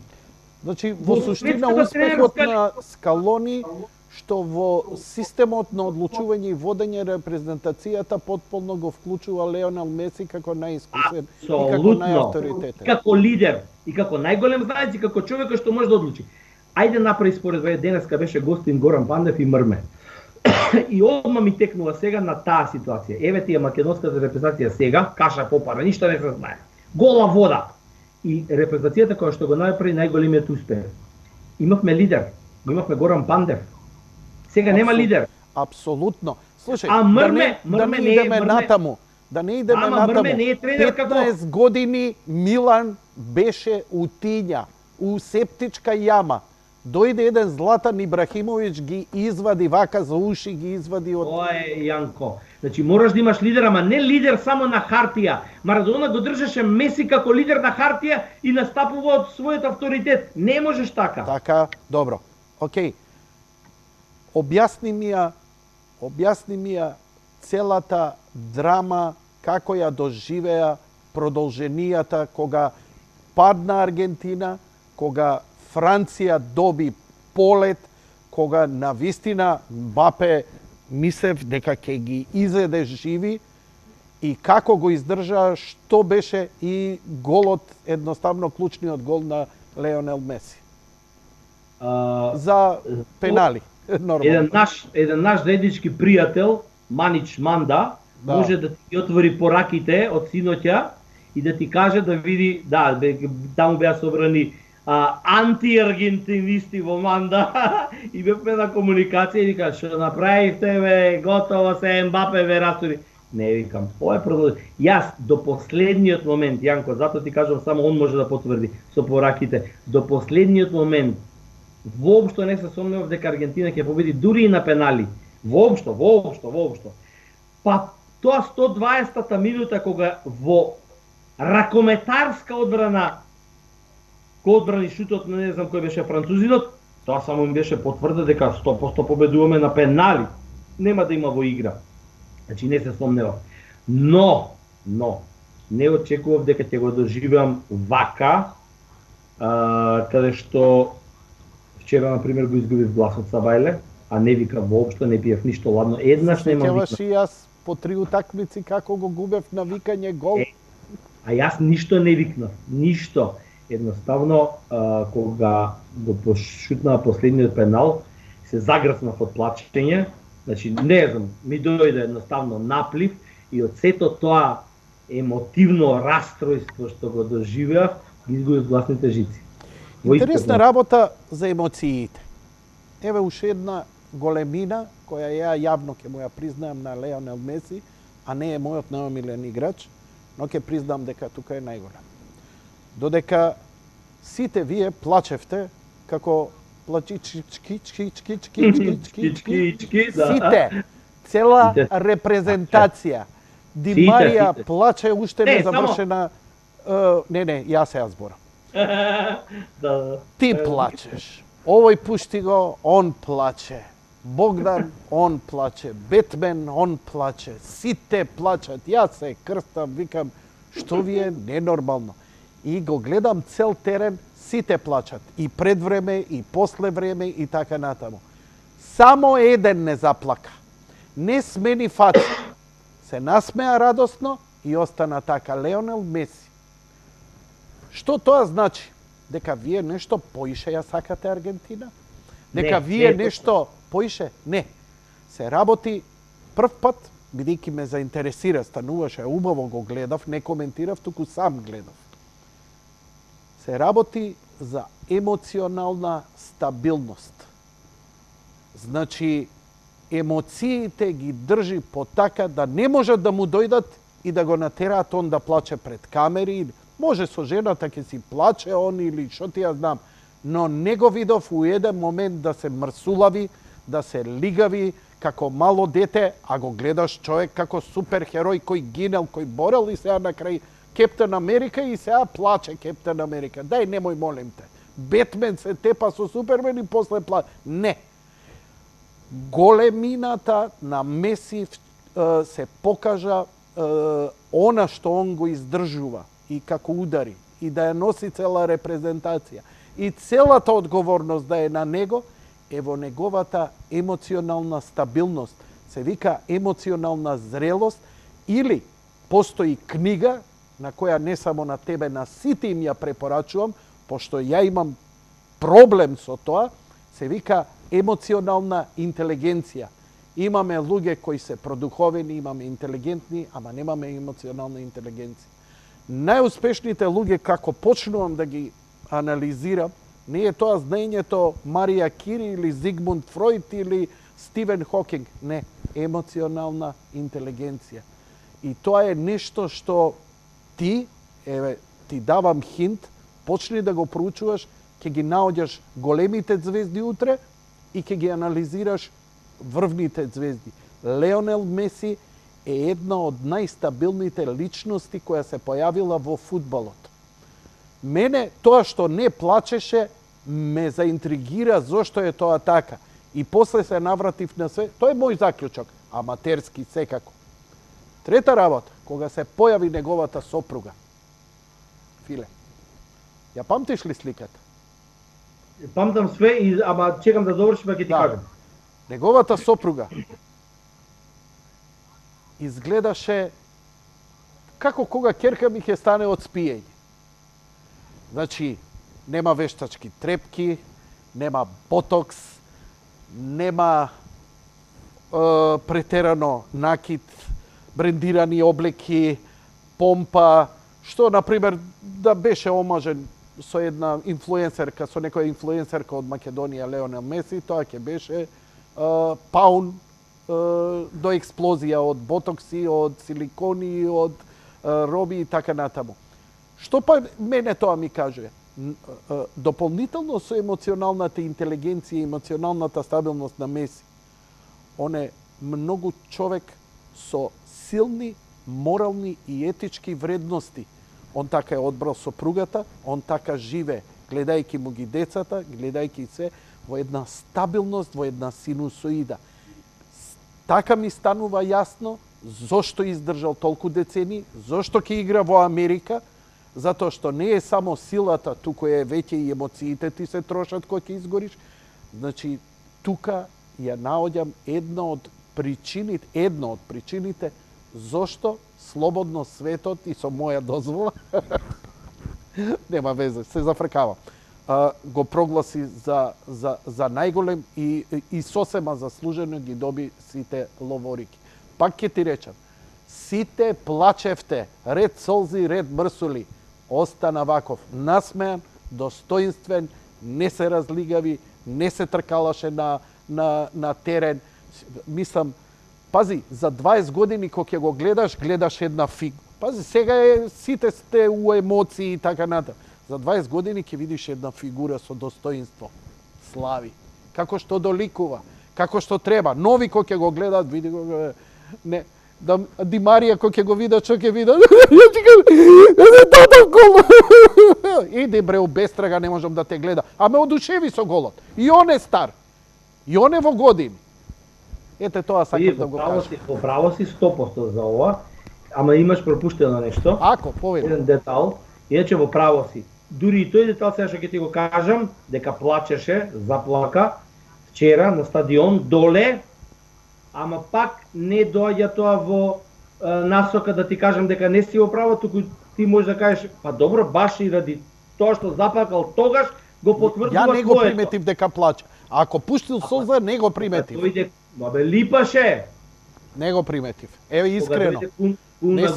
Значи, во суштина успехот на Скалони, што во системот на одлучување и водење репрезентацијата потполно го вклучува Леонел Меси како најискусен и како најавторитетен. Како лидер, и како најголем знаец, и како човек што може да одлучи. Ајде направи според ве, денеска беше гостин Горан Пандев и Мрме. И одма ми текнува сега на таа ситуација. Еве ти е македонската репрезентација сега, каша попара, ништо не се знае. Гола вода. И репрезентацијата која што го направи најголемиот успех. Имавме лидер, го имавме Горан Пандев. Сега нема лидер. Апсолутно. Слушај, да не идеме натаму. Да не идеме натаму. 15 години Милан беше у тиња, у септичка јама. Дојде еден Златан Ибрахимовиќ, ги извади вака за уши, ги извади од... Ое, Јанко. Значи, мораш да имаш лидер, ама не лидер само на хартија. Марадона го држеше Меси како лидер на хартија и настапува од својот авторитет. Не можеш така. Така, добро. Океј. Објасни ми ја целата драма, како ја доживеа продолженијата кога падна Аргентина, кога Франција доби полет, кога навистина Мбапе мислев дека ќе ги изеде живи и како го издржа, што беше и голот, едноставно клучниот гол на Леонел Меси. За пенали. Еден наш заеднички пријател, Манич Манда, може да ти отвори пораките од синоќа и да ти каже да види, таму беа собрани анти-аргентинисти во Манда и бевме на комуникација и вика, што направивте бе, готово се, Мбапе ве растури. Не, викам, ова е продолжи. Јас до последниот момент, Јанко, затоа ти кажам, само он може да потврди со пораките, до последниот момент воопшто не се сомневав дека Аргентина ќе победи дури и на пенали. Воопшто. Па тоа 120-та минута кога во ракометарска одбрана кој одбрани шутот на не знам кој беше французинот, тоа само им беше потврда дека 100% победуваме на пенали. Нема да има во игра. Значи не се сомневав. Но не очекував дека ќе го доживеам вака, каде што вчера, например, го изгубив гласот Савајле, а не вика воопшто, не пиев ништо ладно. Еднаш нема викна. Сеќаваш и јас по 3 утакмици како го губев на викање гол. А јас ништо не викнав, ништо. Едноставно, кога го пошутнаа последниот пенал, се загрцнав од плачење. Значи, не знам, ми дојде едноставно наплив и од сето тоа емотивно растројство што го доживеав, ги изгубив гласните жици. Интересна работа за емоциите. Еве уште една големина која ја јавно ќе му ја признаам на Леонел Меси, а не е мојот најомилен играч, но ќе признам дека тука е најголем. Додека сите вие плачевте како плачички, сите, цела репрезентација. Ди Марија плаче уште не завршена. Не, јас се зборам. Ти плачеш. Овој пушти го, он плаче. Богдан, он плаче. Бетмен, он плаче. Сите плачат. Јас се крстам, викам, што ви е ненормално. И го гледам цел терен, сите плачат. И пред време, и после време, и така натаму. Само еден не заплака. Не смени фаца. Се насмеа радосно и остана така. Леонел Меси. Што тоа значи? Дека вие нешто поише ја сакате Аргентина? Дека вие нешто поише? Не. Се работи прв пат, бидејќи ме заинтересира, стануваше, убаво го гледав, не коментирав, туку сам гледав. Се работи за емоционална стабилност. Значи, емоциите ги држи по така да не можат да му дојдат и да го натераат он да плаче пред камери. Може со жената ќе си плаче он или што ти ја знам, но не го видов у еден момент да се мрсулави, да се лигави, како мало дете, а го гледаш човек како суперхерој кој гинел, кој борел и сега на крај Кептен Америка и сега плаче Кептен Америка. Дај, немој, молим те. Бетмен се тепа со Супермен и после плаче. Не. Големината на Меси се покажа она што он го издржува и како удари и да ја носи цела репрезентација и целата одговорност да е на него е во неговата емоционална стабилност. Се вика емоционална зрелост или постои книга на која не само на тебе, на сите им ја препорачувам, пошто ја имам проблем со тоа, се вика емоционална интелигенција. Имаме луѓе кои се продуховени, имаме интелигентни, ама немаме емоционална интелигенција. Најуспешните луѓе, како почнувам да ги анализирам, не е тоа знаењето Марија Кири или Зигмунд Фройд или Стивен Хокинг. Не, емоционална интелигенција. И тоа е нешто што ти давам хинт, почни да го проучуваш, ќе ги наоѓаш големите звезди утре и ќе ги анализираш врвните звезди. Леонел Меси е една од најстабилните личности која се појавила во фудбалот. Мене тоа што не плачеше ме заинтригира зошто е тоа така. И после се навратив на све. Тоа е мој заклучок, аматерски секако. Трета работа, кога се појави неговата сопруга. Филе, ја памтиш ли сликата? Памтам све, ама чекам да заврши, па ќе ти кажам. Неговата сопруга изгледаше како кога ќерка ми ќе стане од спиење. Значи, нема вештачки трепки, нема ботокс, нема претерано накид, брендирани облеки, помпа, што, например, да беше омажен со една инфлуенсерка, со некоја инфлуенсерка од Македонија, Леонел Меси, тоа ќе беше паун до експлозија од ботокси, од силикони, од роби и така натаму. Што па мене тоа ми кажува? Дополнително со емоционалната интелигенција и емоционалната стабилност на Меси, он е многу човек со силни морални и етички вредности. Он така е одбрал сопругата, он така живе, гледајќи му ги децата, гледајќи се во една стабилност, во една синусоида. Така ми станува јасно зошто издржал толку децени, зошто ќе игра во Америка, затоа што не е само силата, туку е веќе и емоциите ти се трошат кога ќе изгориш. Значи, тука ја наоѓам една од причините зошто слободно светот и со моја дозвола нема везе, се зафркавам. Го прогласи за најголем и сосема заслужено ги доби сите ловорики. Пак ќе ти речам, сите плачевте, ред солзи, ред мрсули, остана ваков, насмеан, достоинствен, не се разлигави, не се тркалаше на терен. Мислам, пази, за 20 години кога ќе го гледаш една фиг. Пази, сега сите сте у емоции и така натаму. За 20 години ќе видиш една фигура со достоинство, слави. Како што доликува, како што треба. Нови кој ќе го гледат, види го, не, Ди Марија кој ќе го видат, што ќе видат. Иди бре, у бестрага не можам да те гледа. А ме одушеви со голот. И он е стар. И он е во години. Ете тоа сакам да го кажам. Право си 100% за ова, ама имаш пропуштено нешто. Ако, повеќе. Еден детал, иначе во право си. Дури и тој детал сега што ќе ти го кажам, дека плачеше, заплака вчера на стадион доле, ама пак не доаѓа тоа во насока да ти кажам дека не си во право, туку ти можеш да кажеш, па добро, баш и ради тоа што заплакал тогаш, го потврдува Ја не го приметив дека плаче. А ако пуштил солза, не го приметив. Дојде, бабе, липаше. Не го приметив. Еве искрено. Не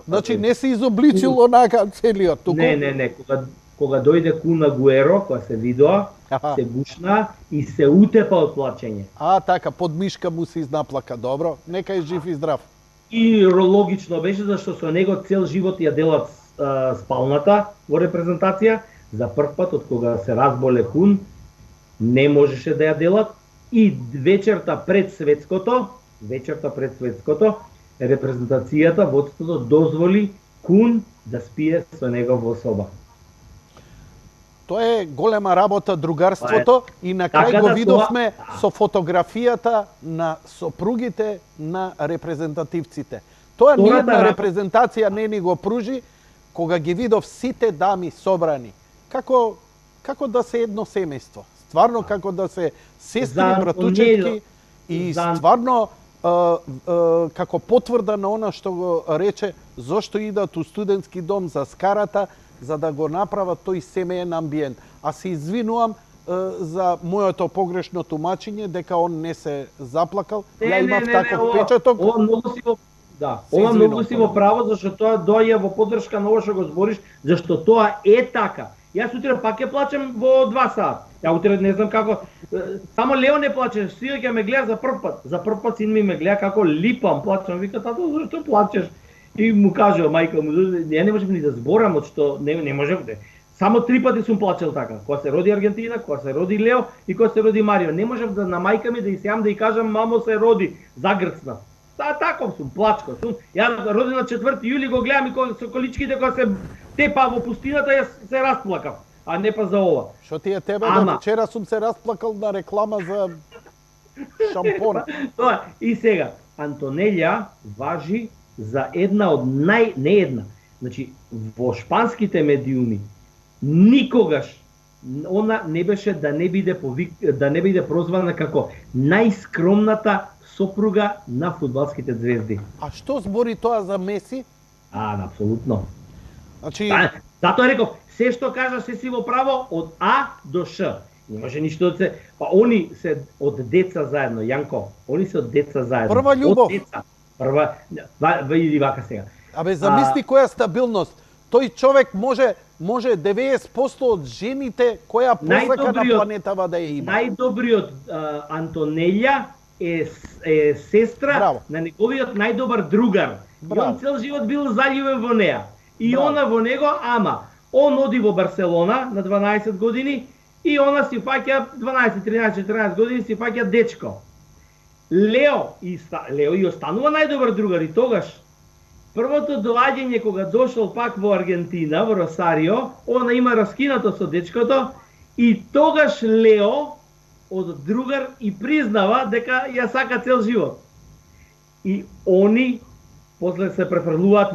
значи не се изобличил онака целиот туку. Не, кога дојде Кун Агуеро, кога се видоа, се гушна и се утепа од плачење. Така, под мишка му се изнаплака, добро. Нека е жив и здрав. И логично беше зашто со него цел живот ја делат спалната во репрезентација. За прв пат од кога се разболе Кун, не можеше да ја делат и вечерта пред светското, репрезентацијата, водството дозволи Кун да спие со него во соба. Тоа е голема работа другарството и на крај така го да видовме со фотографијата на сопругите на репрезентативците. Тоа Втората ниједна работа- репрезентација не ни го пружи кога ги видов сите дами собрани. Како да се едно семејство. Стварно како да се сестри, За братучетки и за- стварно како потврда на она што го рече зошто идат у студентски дом за скарата, за да го направат тој семеен амбиент. А се извинувам за моето погрешно тумачење дека он не се заплакал. Ја имав таков печаток. Ова многу си во Се ова извинувам, многу си во право зашто тоа доаѓа во поддршка на ова што го збориш, зашто тоа е така. Јас утре пак ќе плачем во 2 сат. Ја утре не знам како само Лео не плаче, сите ќе ме гледа за прв пат. За прв пат син ми ме гледа како липам, плачам, вика тато зашто плачеш? И му кажува мајка му, ја не можев ни да зборам од што не можев. Само 3 пати сум плачел така. Кога се роди Аргентина, кога се роди Лео и кога се роди Марио. Не можев да на мајка ми да исеам да и кажам мамо се роди, загрцна. Таков сум, плачко сум. Ја роден на 4 јули го гледам и со количките кога се тепа во пустината јас се расплакав, а не па за ова. Што ти е тебе? Ама- Вчера сум се расплакал на реклама за шампон. Тоа и сега Антонелја важи за една од не една. Значи во шпанските медиуми никогаш она не беше да не биде прозвана како најскромната сопруга на фудбалските звезди. А што збори тоа за Меси? Апсолутно. Значи, Затоа реков, се што кажа се си во право од А до Ш. Не може ништо да се... Па они се од деца заедно, Јанко. Они се од деца заедно. Прва љубов. Од деца. Види вака сега. абе замисли која стабилност. Тој човек може 90% од жените која посака на планетава да ја има. Најдобриот Антонелја е сестра Браво. на неговиот најдобар другар. И Браво. он цел живот бил заљубен во неа. И Браво. она во него, ама он оди во Барселона на 12 години и она си фаќа 12, 13, 14 години си фаќа дечко. Лео и останува најдобар другар и тогаш првото доаѓање кога дошол пак во Аргентина, во Росарио, она има раскинато со дечкото и тогаш Лео од другар и признава дека ја сака цел живот. И они после се префрлуваат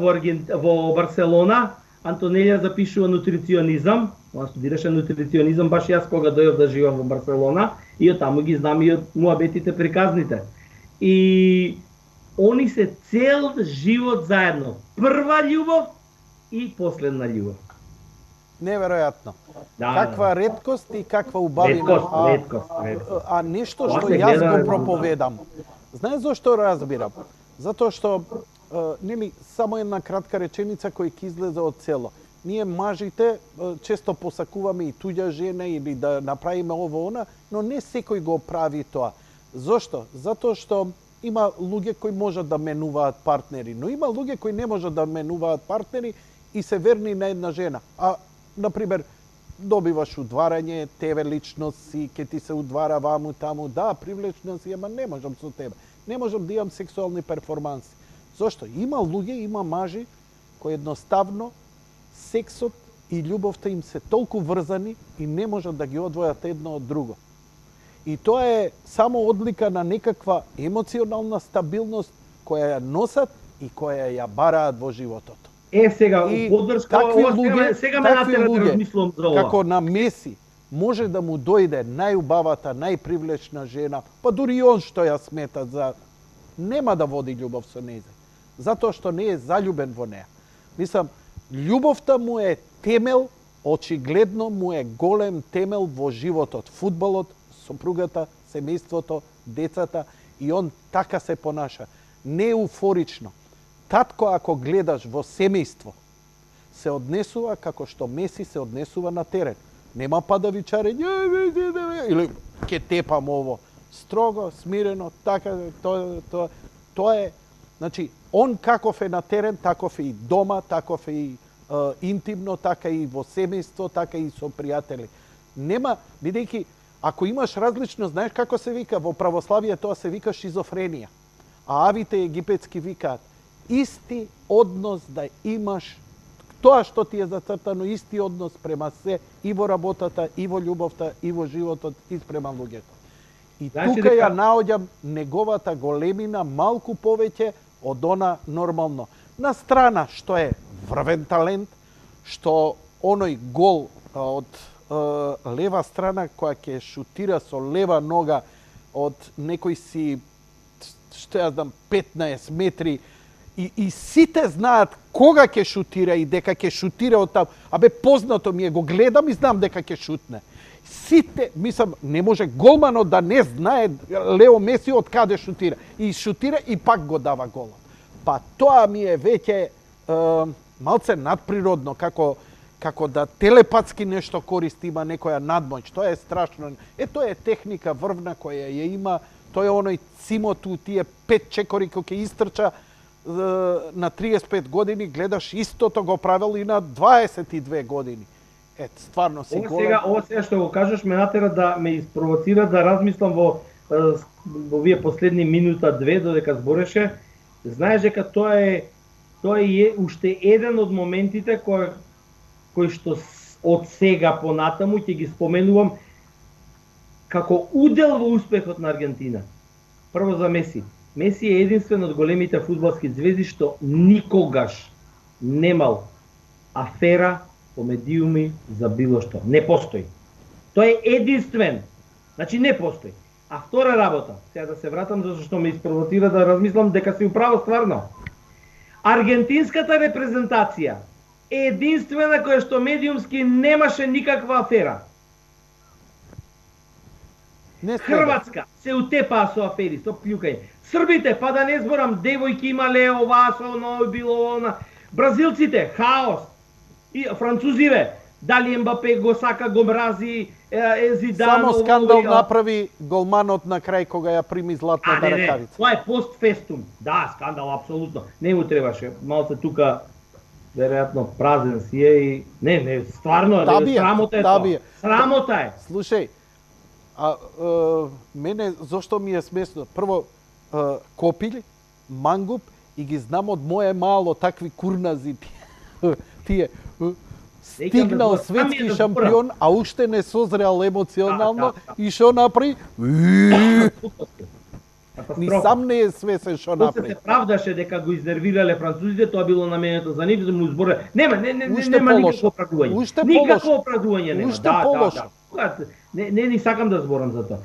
во Барселона, Антонелја запишува нутриционизам, она студираше нутриционизам баш јас кога дојдов да живеам во Барселона и од таму ги знам и од муабетите приказните. И они се цел живот заедно. Прва љубов и последна љубов. Неверојатно. Да, Каква реткост и каква убавина. Реткост. А нешто Ова што се јас гледа- го проповедам. Знаеш зошто разбирам? Затоа што нели само една кратка реченица која ќе излезе од село. Ние мажите често посакуваме и туѓа жена или да направиме ово она, но не секој го прави тоа. Зошто? Затоа што има луѓе кои можат да менуваат партнери, но има луѓе кои не можат да менуваат партнери и се верни на една жена. А, например, добиваш удварање, тебе личност си, ке ти се удвара ваму таму, да, привлечна си, ама не можам со тебе. Не можам да имам сексуални перформанси. Зошто? Има луѓе, има мажи кои едноставно сексот и љубовта им се толку врзани и не можат да ги одвојат едно од друго. И тоа е само одлика на некаква емоционална стабилност која ја носат и која ја бараат во животот. Сега, И поддршка, такви ова луѓе, сега ме натера да размислам за ова. како на Меси, може да му дојде најубавата, најпривлечна жена, па дури и он што ја смета за... Нема да води љубов со неја, затоа што не е заљубен во неа. Мислам, љубовта му е темел, очигледно му е голем темел во животот. Фудбалот, сопругата, семејството, децата и он така се понаша. Не еуфорично. Татко, ако гледаш во семејство, се однесува како што Меси се однесува на терен. Нема падавичарење, или ке тепам ово. Строго, смирено, така, тоа е, значи, он каков е на терен, таков е и дома, таков е и интимно, така и во семејство, така и со пријатели. Нема, бидејќи Ако имаш различно, знаеш како се вика? Во православие тоа се вика шизофренија. А авите египетски викаат исти однос да имаш тоа што ти е зацртано, исти однос према се и во работата, и во љубовта, и во животот, и спрема луѓето. И Значи тука ја дека- наоѓам неговата големина малку повеќе од она нормално. На страна што е врвен талент, што оној гол од лева страна која ќе шутира со лева нога од некој си, што ја знам, 15 метри, и сите знаат кога ќе шутира и дека ќе шутира од таму. Абе, познато ми е, го гледам и знам дека ќе шутне. Сите, мислам, не може голманот да не знае Лео Меси од каде шутира. И шутира и пак го дава голот. Па тоа ми е веќе малце надприродно, како да телепатски нешто користи, има некоја надмоќ. Тоа е страшно. Тоа е техника врвна која ја има. Тоа е оној цимото, тие 5 чекори кои ќе истрча на 35 години, гледаш истото го правил и на 22 години. Стварно си голем. Ова сега што го кажеш ме натера да ме испровоцира да размислам во овие последни минута две додека збореше. Знаеш дека тоа е уште еден од моментите кој што од сега понатаму ќе ги споменувам како удел во успехот на Аргентина. Прво за Меси. Меси е единствен од големите фудбалски звезди што никогаш немал афера по медиуми за било што. Не постои. Тој е единствен. Значи не постои. А втора работа, сега да се вратам зашто ме испровоцира да размислам дека си управо стварно. Аргентинската репрезентација е единствена која што медиумски немаше никаква афера. Хрватска се утепаа со афери, со плјукање. Србите, па да не зборам, девојки имале ова, со оно било она. Бразилците, хаос. И французиве, дали Ембапе го сака, го мрази, Зидан. Само скандал направи голманот на крај кога ја прими златната ракавица. Тоа е постфестум. Да, скандал апсолутно. Не му требаше. Малце тука веројатно празен си е и не, стварно е, срамота е тоа. Срамота е. Слушај, мене зошто ми е смешно? Прво Копилј, Мангуп и ги знам од мое мало такви курнази тие. Стигнал светски шампион, а уште не созрел емоционално и што направи? Ни сам не е свесен што направи. Се правдаше дека го изнервирале французите, тоа било наменето за нив, за му зборе. Нема никакво оправдување. Никакво оправдување нема. Уште полошо. Не ни сакам да зборам за тоа.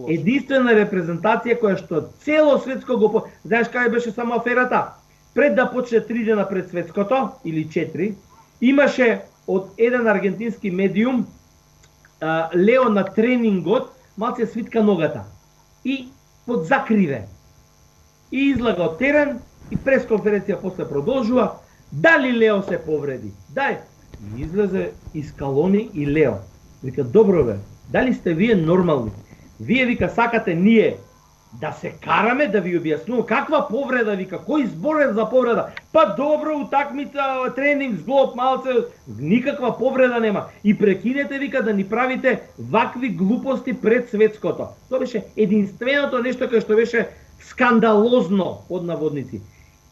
Единствена репрезентација која што цело светско го... Знаеш кај беше само аферата? Пред да почне 3 дена пред светското, или 4, имаше од еден аргентински медиум, Лео на тренингот, малце свитка ногата. И под закриве. И излага од терен, и пресконференција после продолжува, дали Лео се повреди? Дај, излезе и Скалони и Лео. Вика, добро бе, дали сте вие нормални? Вие, вика, сакате ние да се караме, да ви објаснувам каква повреда, вика, кој зборен за повреда? Па добро, утакмица, тренинг, зглоб, малце, никаква повреда нема. И прекинете, вика, да ни правите вакви глупости пред светското. Тоа беше единственото нешто кое што беше скандалозно под наводници.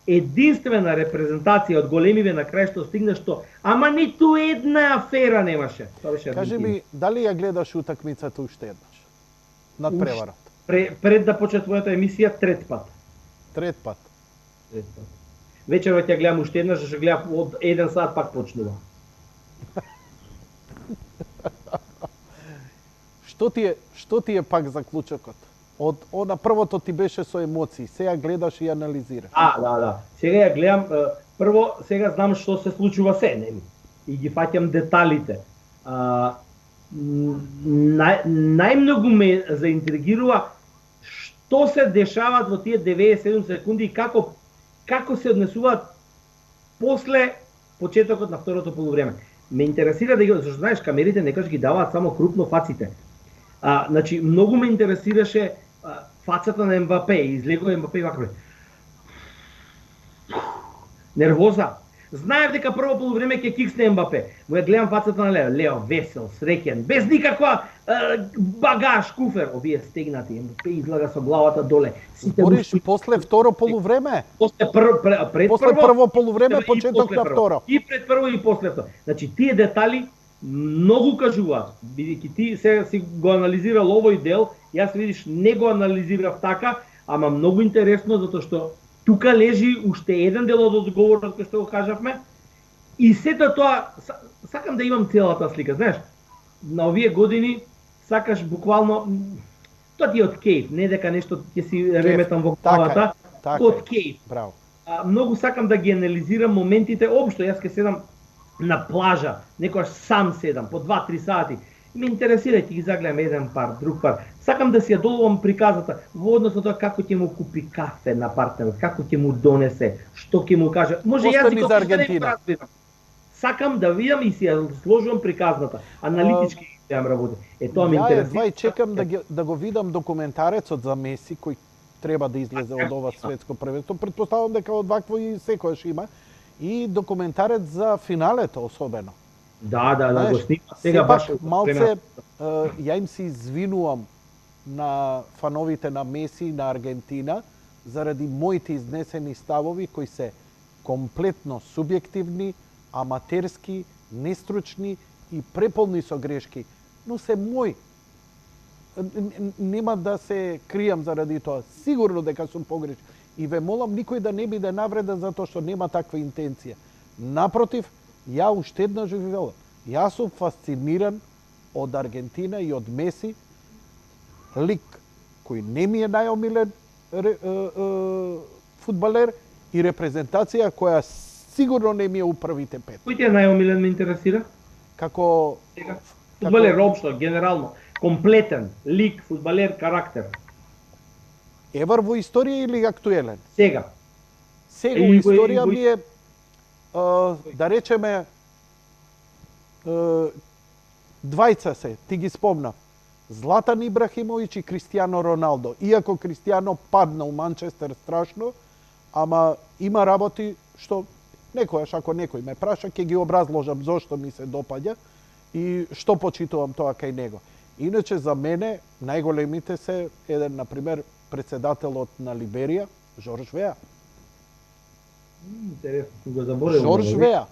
Единствена репрезентација од големиве на крај што стигна што, ама ниту една афера немаше. Тоа беше. Кажи ми, дали ја гледаш утакмицата уште еднаш? Над преварот. Пред да почне твојата емисија, трет пат. Трет пат. Вечерва ќе гледам уште еднаш, што гледам од 1 сат пак почнува. Што ти е пак заклучокот? Од она првото ти беше со емоции, сега гледаш и анализираш. Да. Сега ја гледам, прво сега знам што се случува се, нели? И ги фаќам деталите. Најмногу ме заинтригирува што се дешават во тие 97 секунди и како се однесуваат после почетокот на второто полувреме. Ме интересира да ги, зашто знаеш, камерите некогаш ги даваат само крупно фаците. Значи, многу ме интересираше фацата на Ембапе, излегува Ембапе и вака. Нервоза. Знаев дека прво полувреме ќе киксне Ембапе. Му ја гледам фацата на Лео. Лео весел, среќен, без никаква багаж, куфер. Овие стегнати, Ембапе излага со главата доле. Збориш после второ полувреме? После прво полувреме, почеток на второ. И пред прво и после второ. Значи тие детали многу кажуваат, бидејќи ти сега си го анализирал овој дел, јас видиш не го анализирав така, ама многу интересно затоа што тука лежи уште еден дел од одговорот кој што го кажавме. И сето тоа сакам да имам целата слика, знаеш, на овие години сакаш буквално тоа ти е од кејф, не дека нешто ќе си реметам во главата, од кејф. Браво. Многу сакам да ги анализирам моментите општо, јас ќе седам на плажа, некојаш сам седам, по 2-3 сати. Ме интересира, ќе ги загледам еден пар, друг пар. Сакам да си ја доловам приказата во однос на тоа како ќе му купи кафе на партнерот, како ќе му донесе, што ќе му каже. Може јазикот за Аргентина. Сакам да видам и си ја сложувам приказната. Аналитички ќе работи. Тоа ме интересира. Ја едва чекам да го видам документарецот за Меси кој треба да излезе од ова светско првенство. Претпоставувам дека од вакво и секојаш има. И документарец за финалето особено. Да, го снима. Сега баш малце ја им се извинувам на фановите на Меси и на Аргентина заради моите изнесени ставови кои се комплетно субјективни, аматерски, нестручни и преполни со грешки, но се мои. Нема да се кријам заради тоа. Сигурно дека сум погрешен. И ве молам никој да не биде навреден затоа што нема таква интенција. Напротив, ја уште еднаш ви велам. Јас сум фасциниран од Аргентина и од Меси, лик кој не ми е најомилен фудбалер и репрезентација која сигурно не ми е у првите 5. Кој ти е најомилен, ме интересира? Како фудбалер општо, генерално, комплетен лик, фудбалер, карактер. Евар во историја или актуелен? Сега. Сега во историја ми е, да речеме, двајца се, ти ги спомнав. Златан Ибрахимовиќ и Кристијано Роналдо. Иако Кристијано падна у Манчестер страшно, ама има работи што некојаш ако некој ме праша, ќе ги образложам зошто ми се допаѓа и што почитувам тоа кај него. Иначе за мене најголемите се еден, например, председателот на Либерија, Жорж Веа. Интересно, го заборавам. Жорж Веа.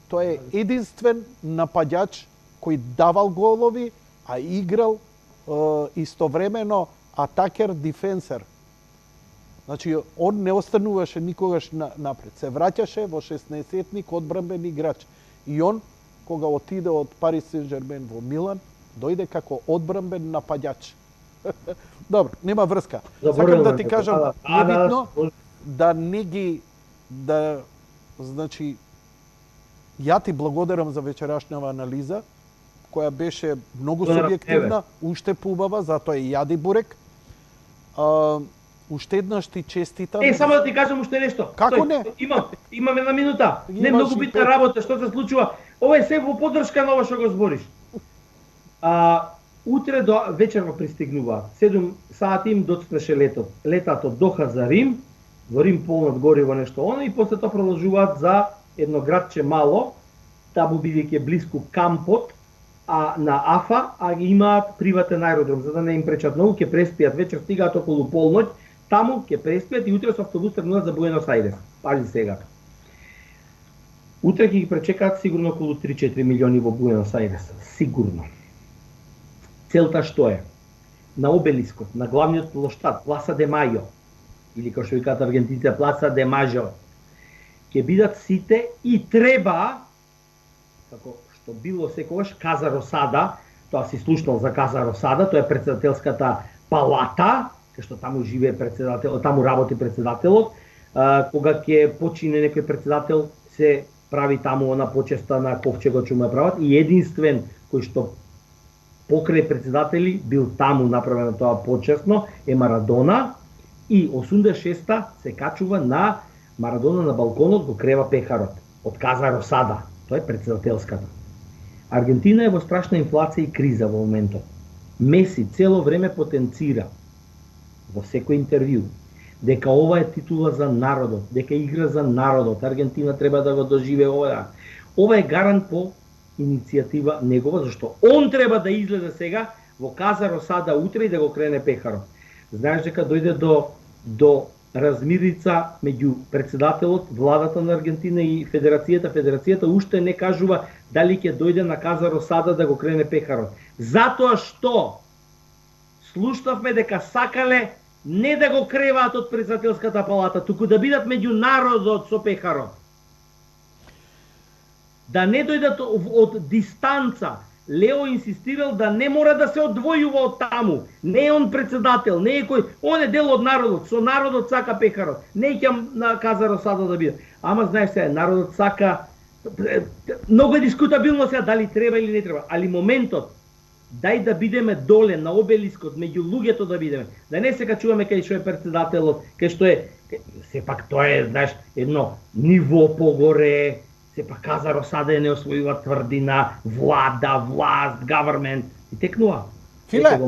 Тој е единствен напаѓач кој давал голови, а играл истовремено атакер, дефенсер. Значи, он не остануваше никогаш напред. Се враќаше во 16-етник одбранбен играч. И он, кога отиде од Парис Сен-Жермен во Милан, дојде како одбранбен напаѓач. Добро, нема врска. Сакам да ти кажам, небитно, да не ги, значи, ја ти благодарам за вечерашнава анализа, која беше многу субјективна, уште поубава, затоа и јади бурек. Уште еднаш ти честитам. Само да ти кажам уште нешто. Како не? Имам една минута. Не многу битна работа, што се случува. Ова е се во поддршка на ова што го збориш. Утре до вечерва пристигнува. 7 сати им доцнеше летато Доха за Рим. Во Рим полнат гориво нешто оно и после тоа продолжуваат за едно градче мало, таму бидејќи е блиску кампот, на Афа, ги имаат приватен аеродром, за да не им пречат многу, ќе преспијат вечер, стигаат околу полноќ, таму ќе преспијат и утре со автобус тргнуваат за Буенос Ајрес. Пази сега. Утре ќе ги пречекаат сигурно околу 3-4 милиони во Буенос Ајрес. Сигурно. Целта што е? На обелискот, на главниот плоштад, Пласа де Мајо, или како што викаат аргентинците, Пласа де Мажо, ќе бидат сите и треба, како што било секогаш, Каза Росада, тоа си слушнал за Каза Росада, тоа е председателската палата, кај што таму живее председател, таму работи председателот, кога ќе почине некој председател, се прави таму на почеста на ковчегот што му ја прават и единствен кој што покрај председатели бил таму направено тоа почесно е Марадона и 86-та се качува на Марадона на балконот го крева пехарот од Каза Росада, тоа е председателската. Аргентина е во страшна инфлација и криза во моментот. Меси цело време потенцира во секој интервју дека ова е титула за народот, дека игра за народот, Аргентина треба да го доживее ова. Ова е гарант по иницијатива негова, зашто он треба да излезе сега во Каза Росада утре и да го крене пехарот. Знаеш дека дојде до размирница меѓу председателот, владата на Аргентина и федерацијата. Федерацијата уште не кажува дали ќе дојде на Каза Росада да го крене пехарот. Затоа што слушнавме дека сакале не да го креваат од председателската палата, туку да бидат меѓу народот со пехарот. Да не дојдат од дистанца. Лео инсистирал да не мора да се одвојува од таму. Не е он председател, не е кој, он е дел од народот, со народот сака пехарот. Не ќе на Каза Росада да биде. Ама знаеш се, народот сака, многу е дискутабилно сега дали треба или не треба, али моментот дај да бидеме доле на обелискот, меѓу луѓето да бидеме. Да не се качуваме кај што е председателот, кај што е сепак тоа е, знаеш, едно ниво погоре. Сепак Каза Росада е неосвојува тврдина, влада, власт, government и текнува. Филе,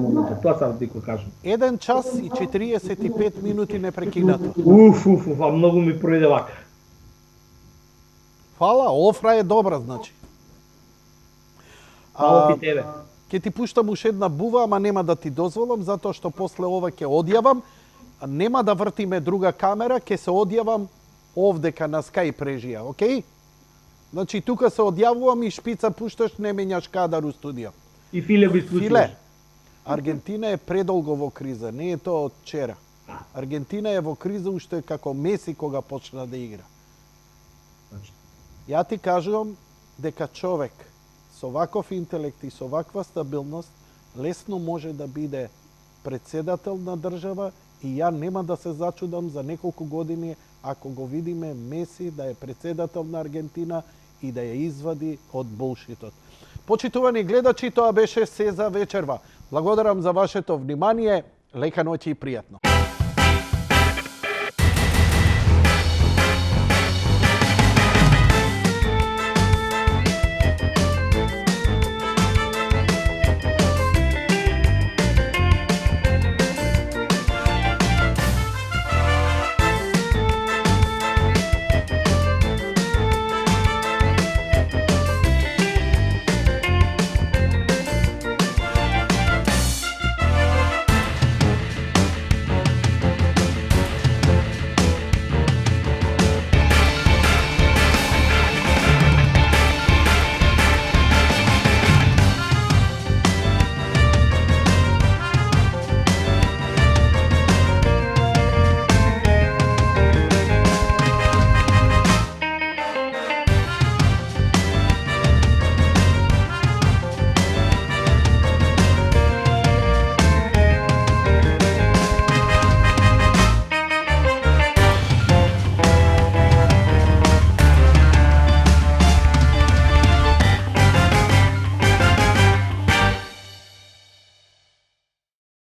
тоа сам ти го кажам. 1 час и 45 минути непрекинато. А многу ми пројде вака. Фала, офра е добра, значи. Мало ти тебе. Ќе ти пуштам уште една бува, ама нема да ти дозволам, затоа што после ова ќе одјавам. Нема да вртиме друга камера, ќе се одјавам овдека на Skype режија, окей? Значи, тука се одјавувам и шпица пушташ, не менјаш кадар у студио. И Филе го исклучуваш. Филе, Аргентина е предолго во криза, не е тоа од вчера. Аргентина е во криза уште како Меси кога почна да игра. Ја ти кажувам дека човек со ваков интелект и со ваква стабилност лесно може да биде председател на држава и ја нема да се зачудам за неколку години ако го видиме Меси да е председател на Аргентина и да ја извади од булшитот. Почитувани гледачи, тоа беше се за вечерва. Благодарам за вашето внимание, лека ноќ и пријатно.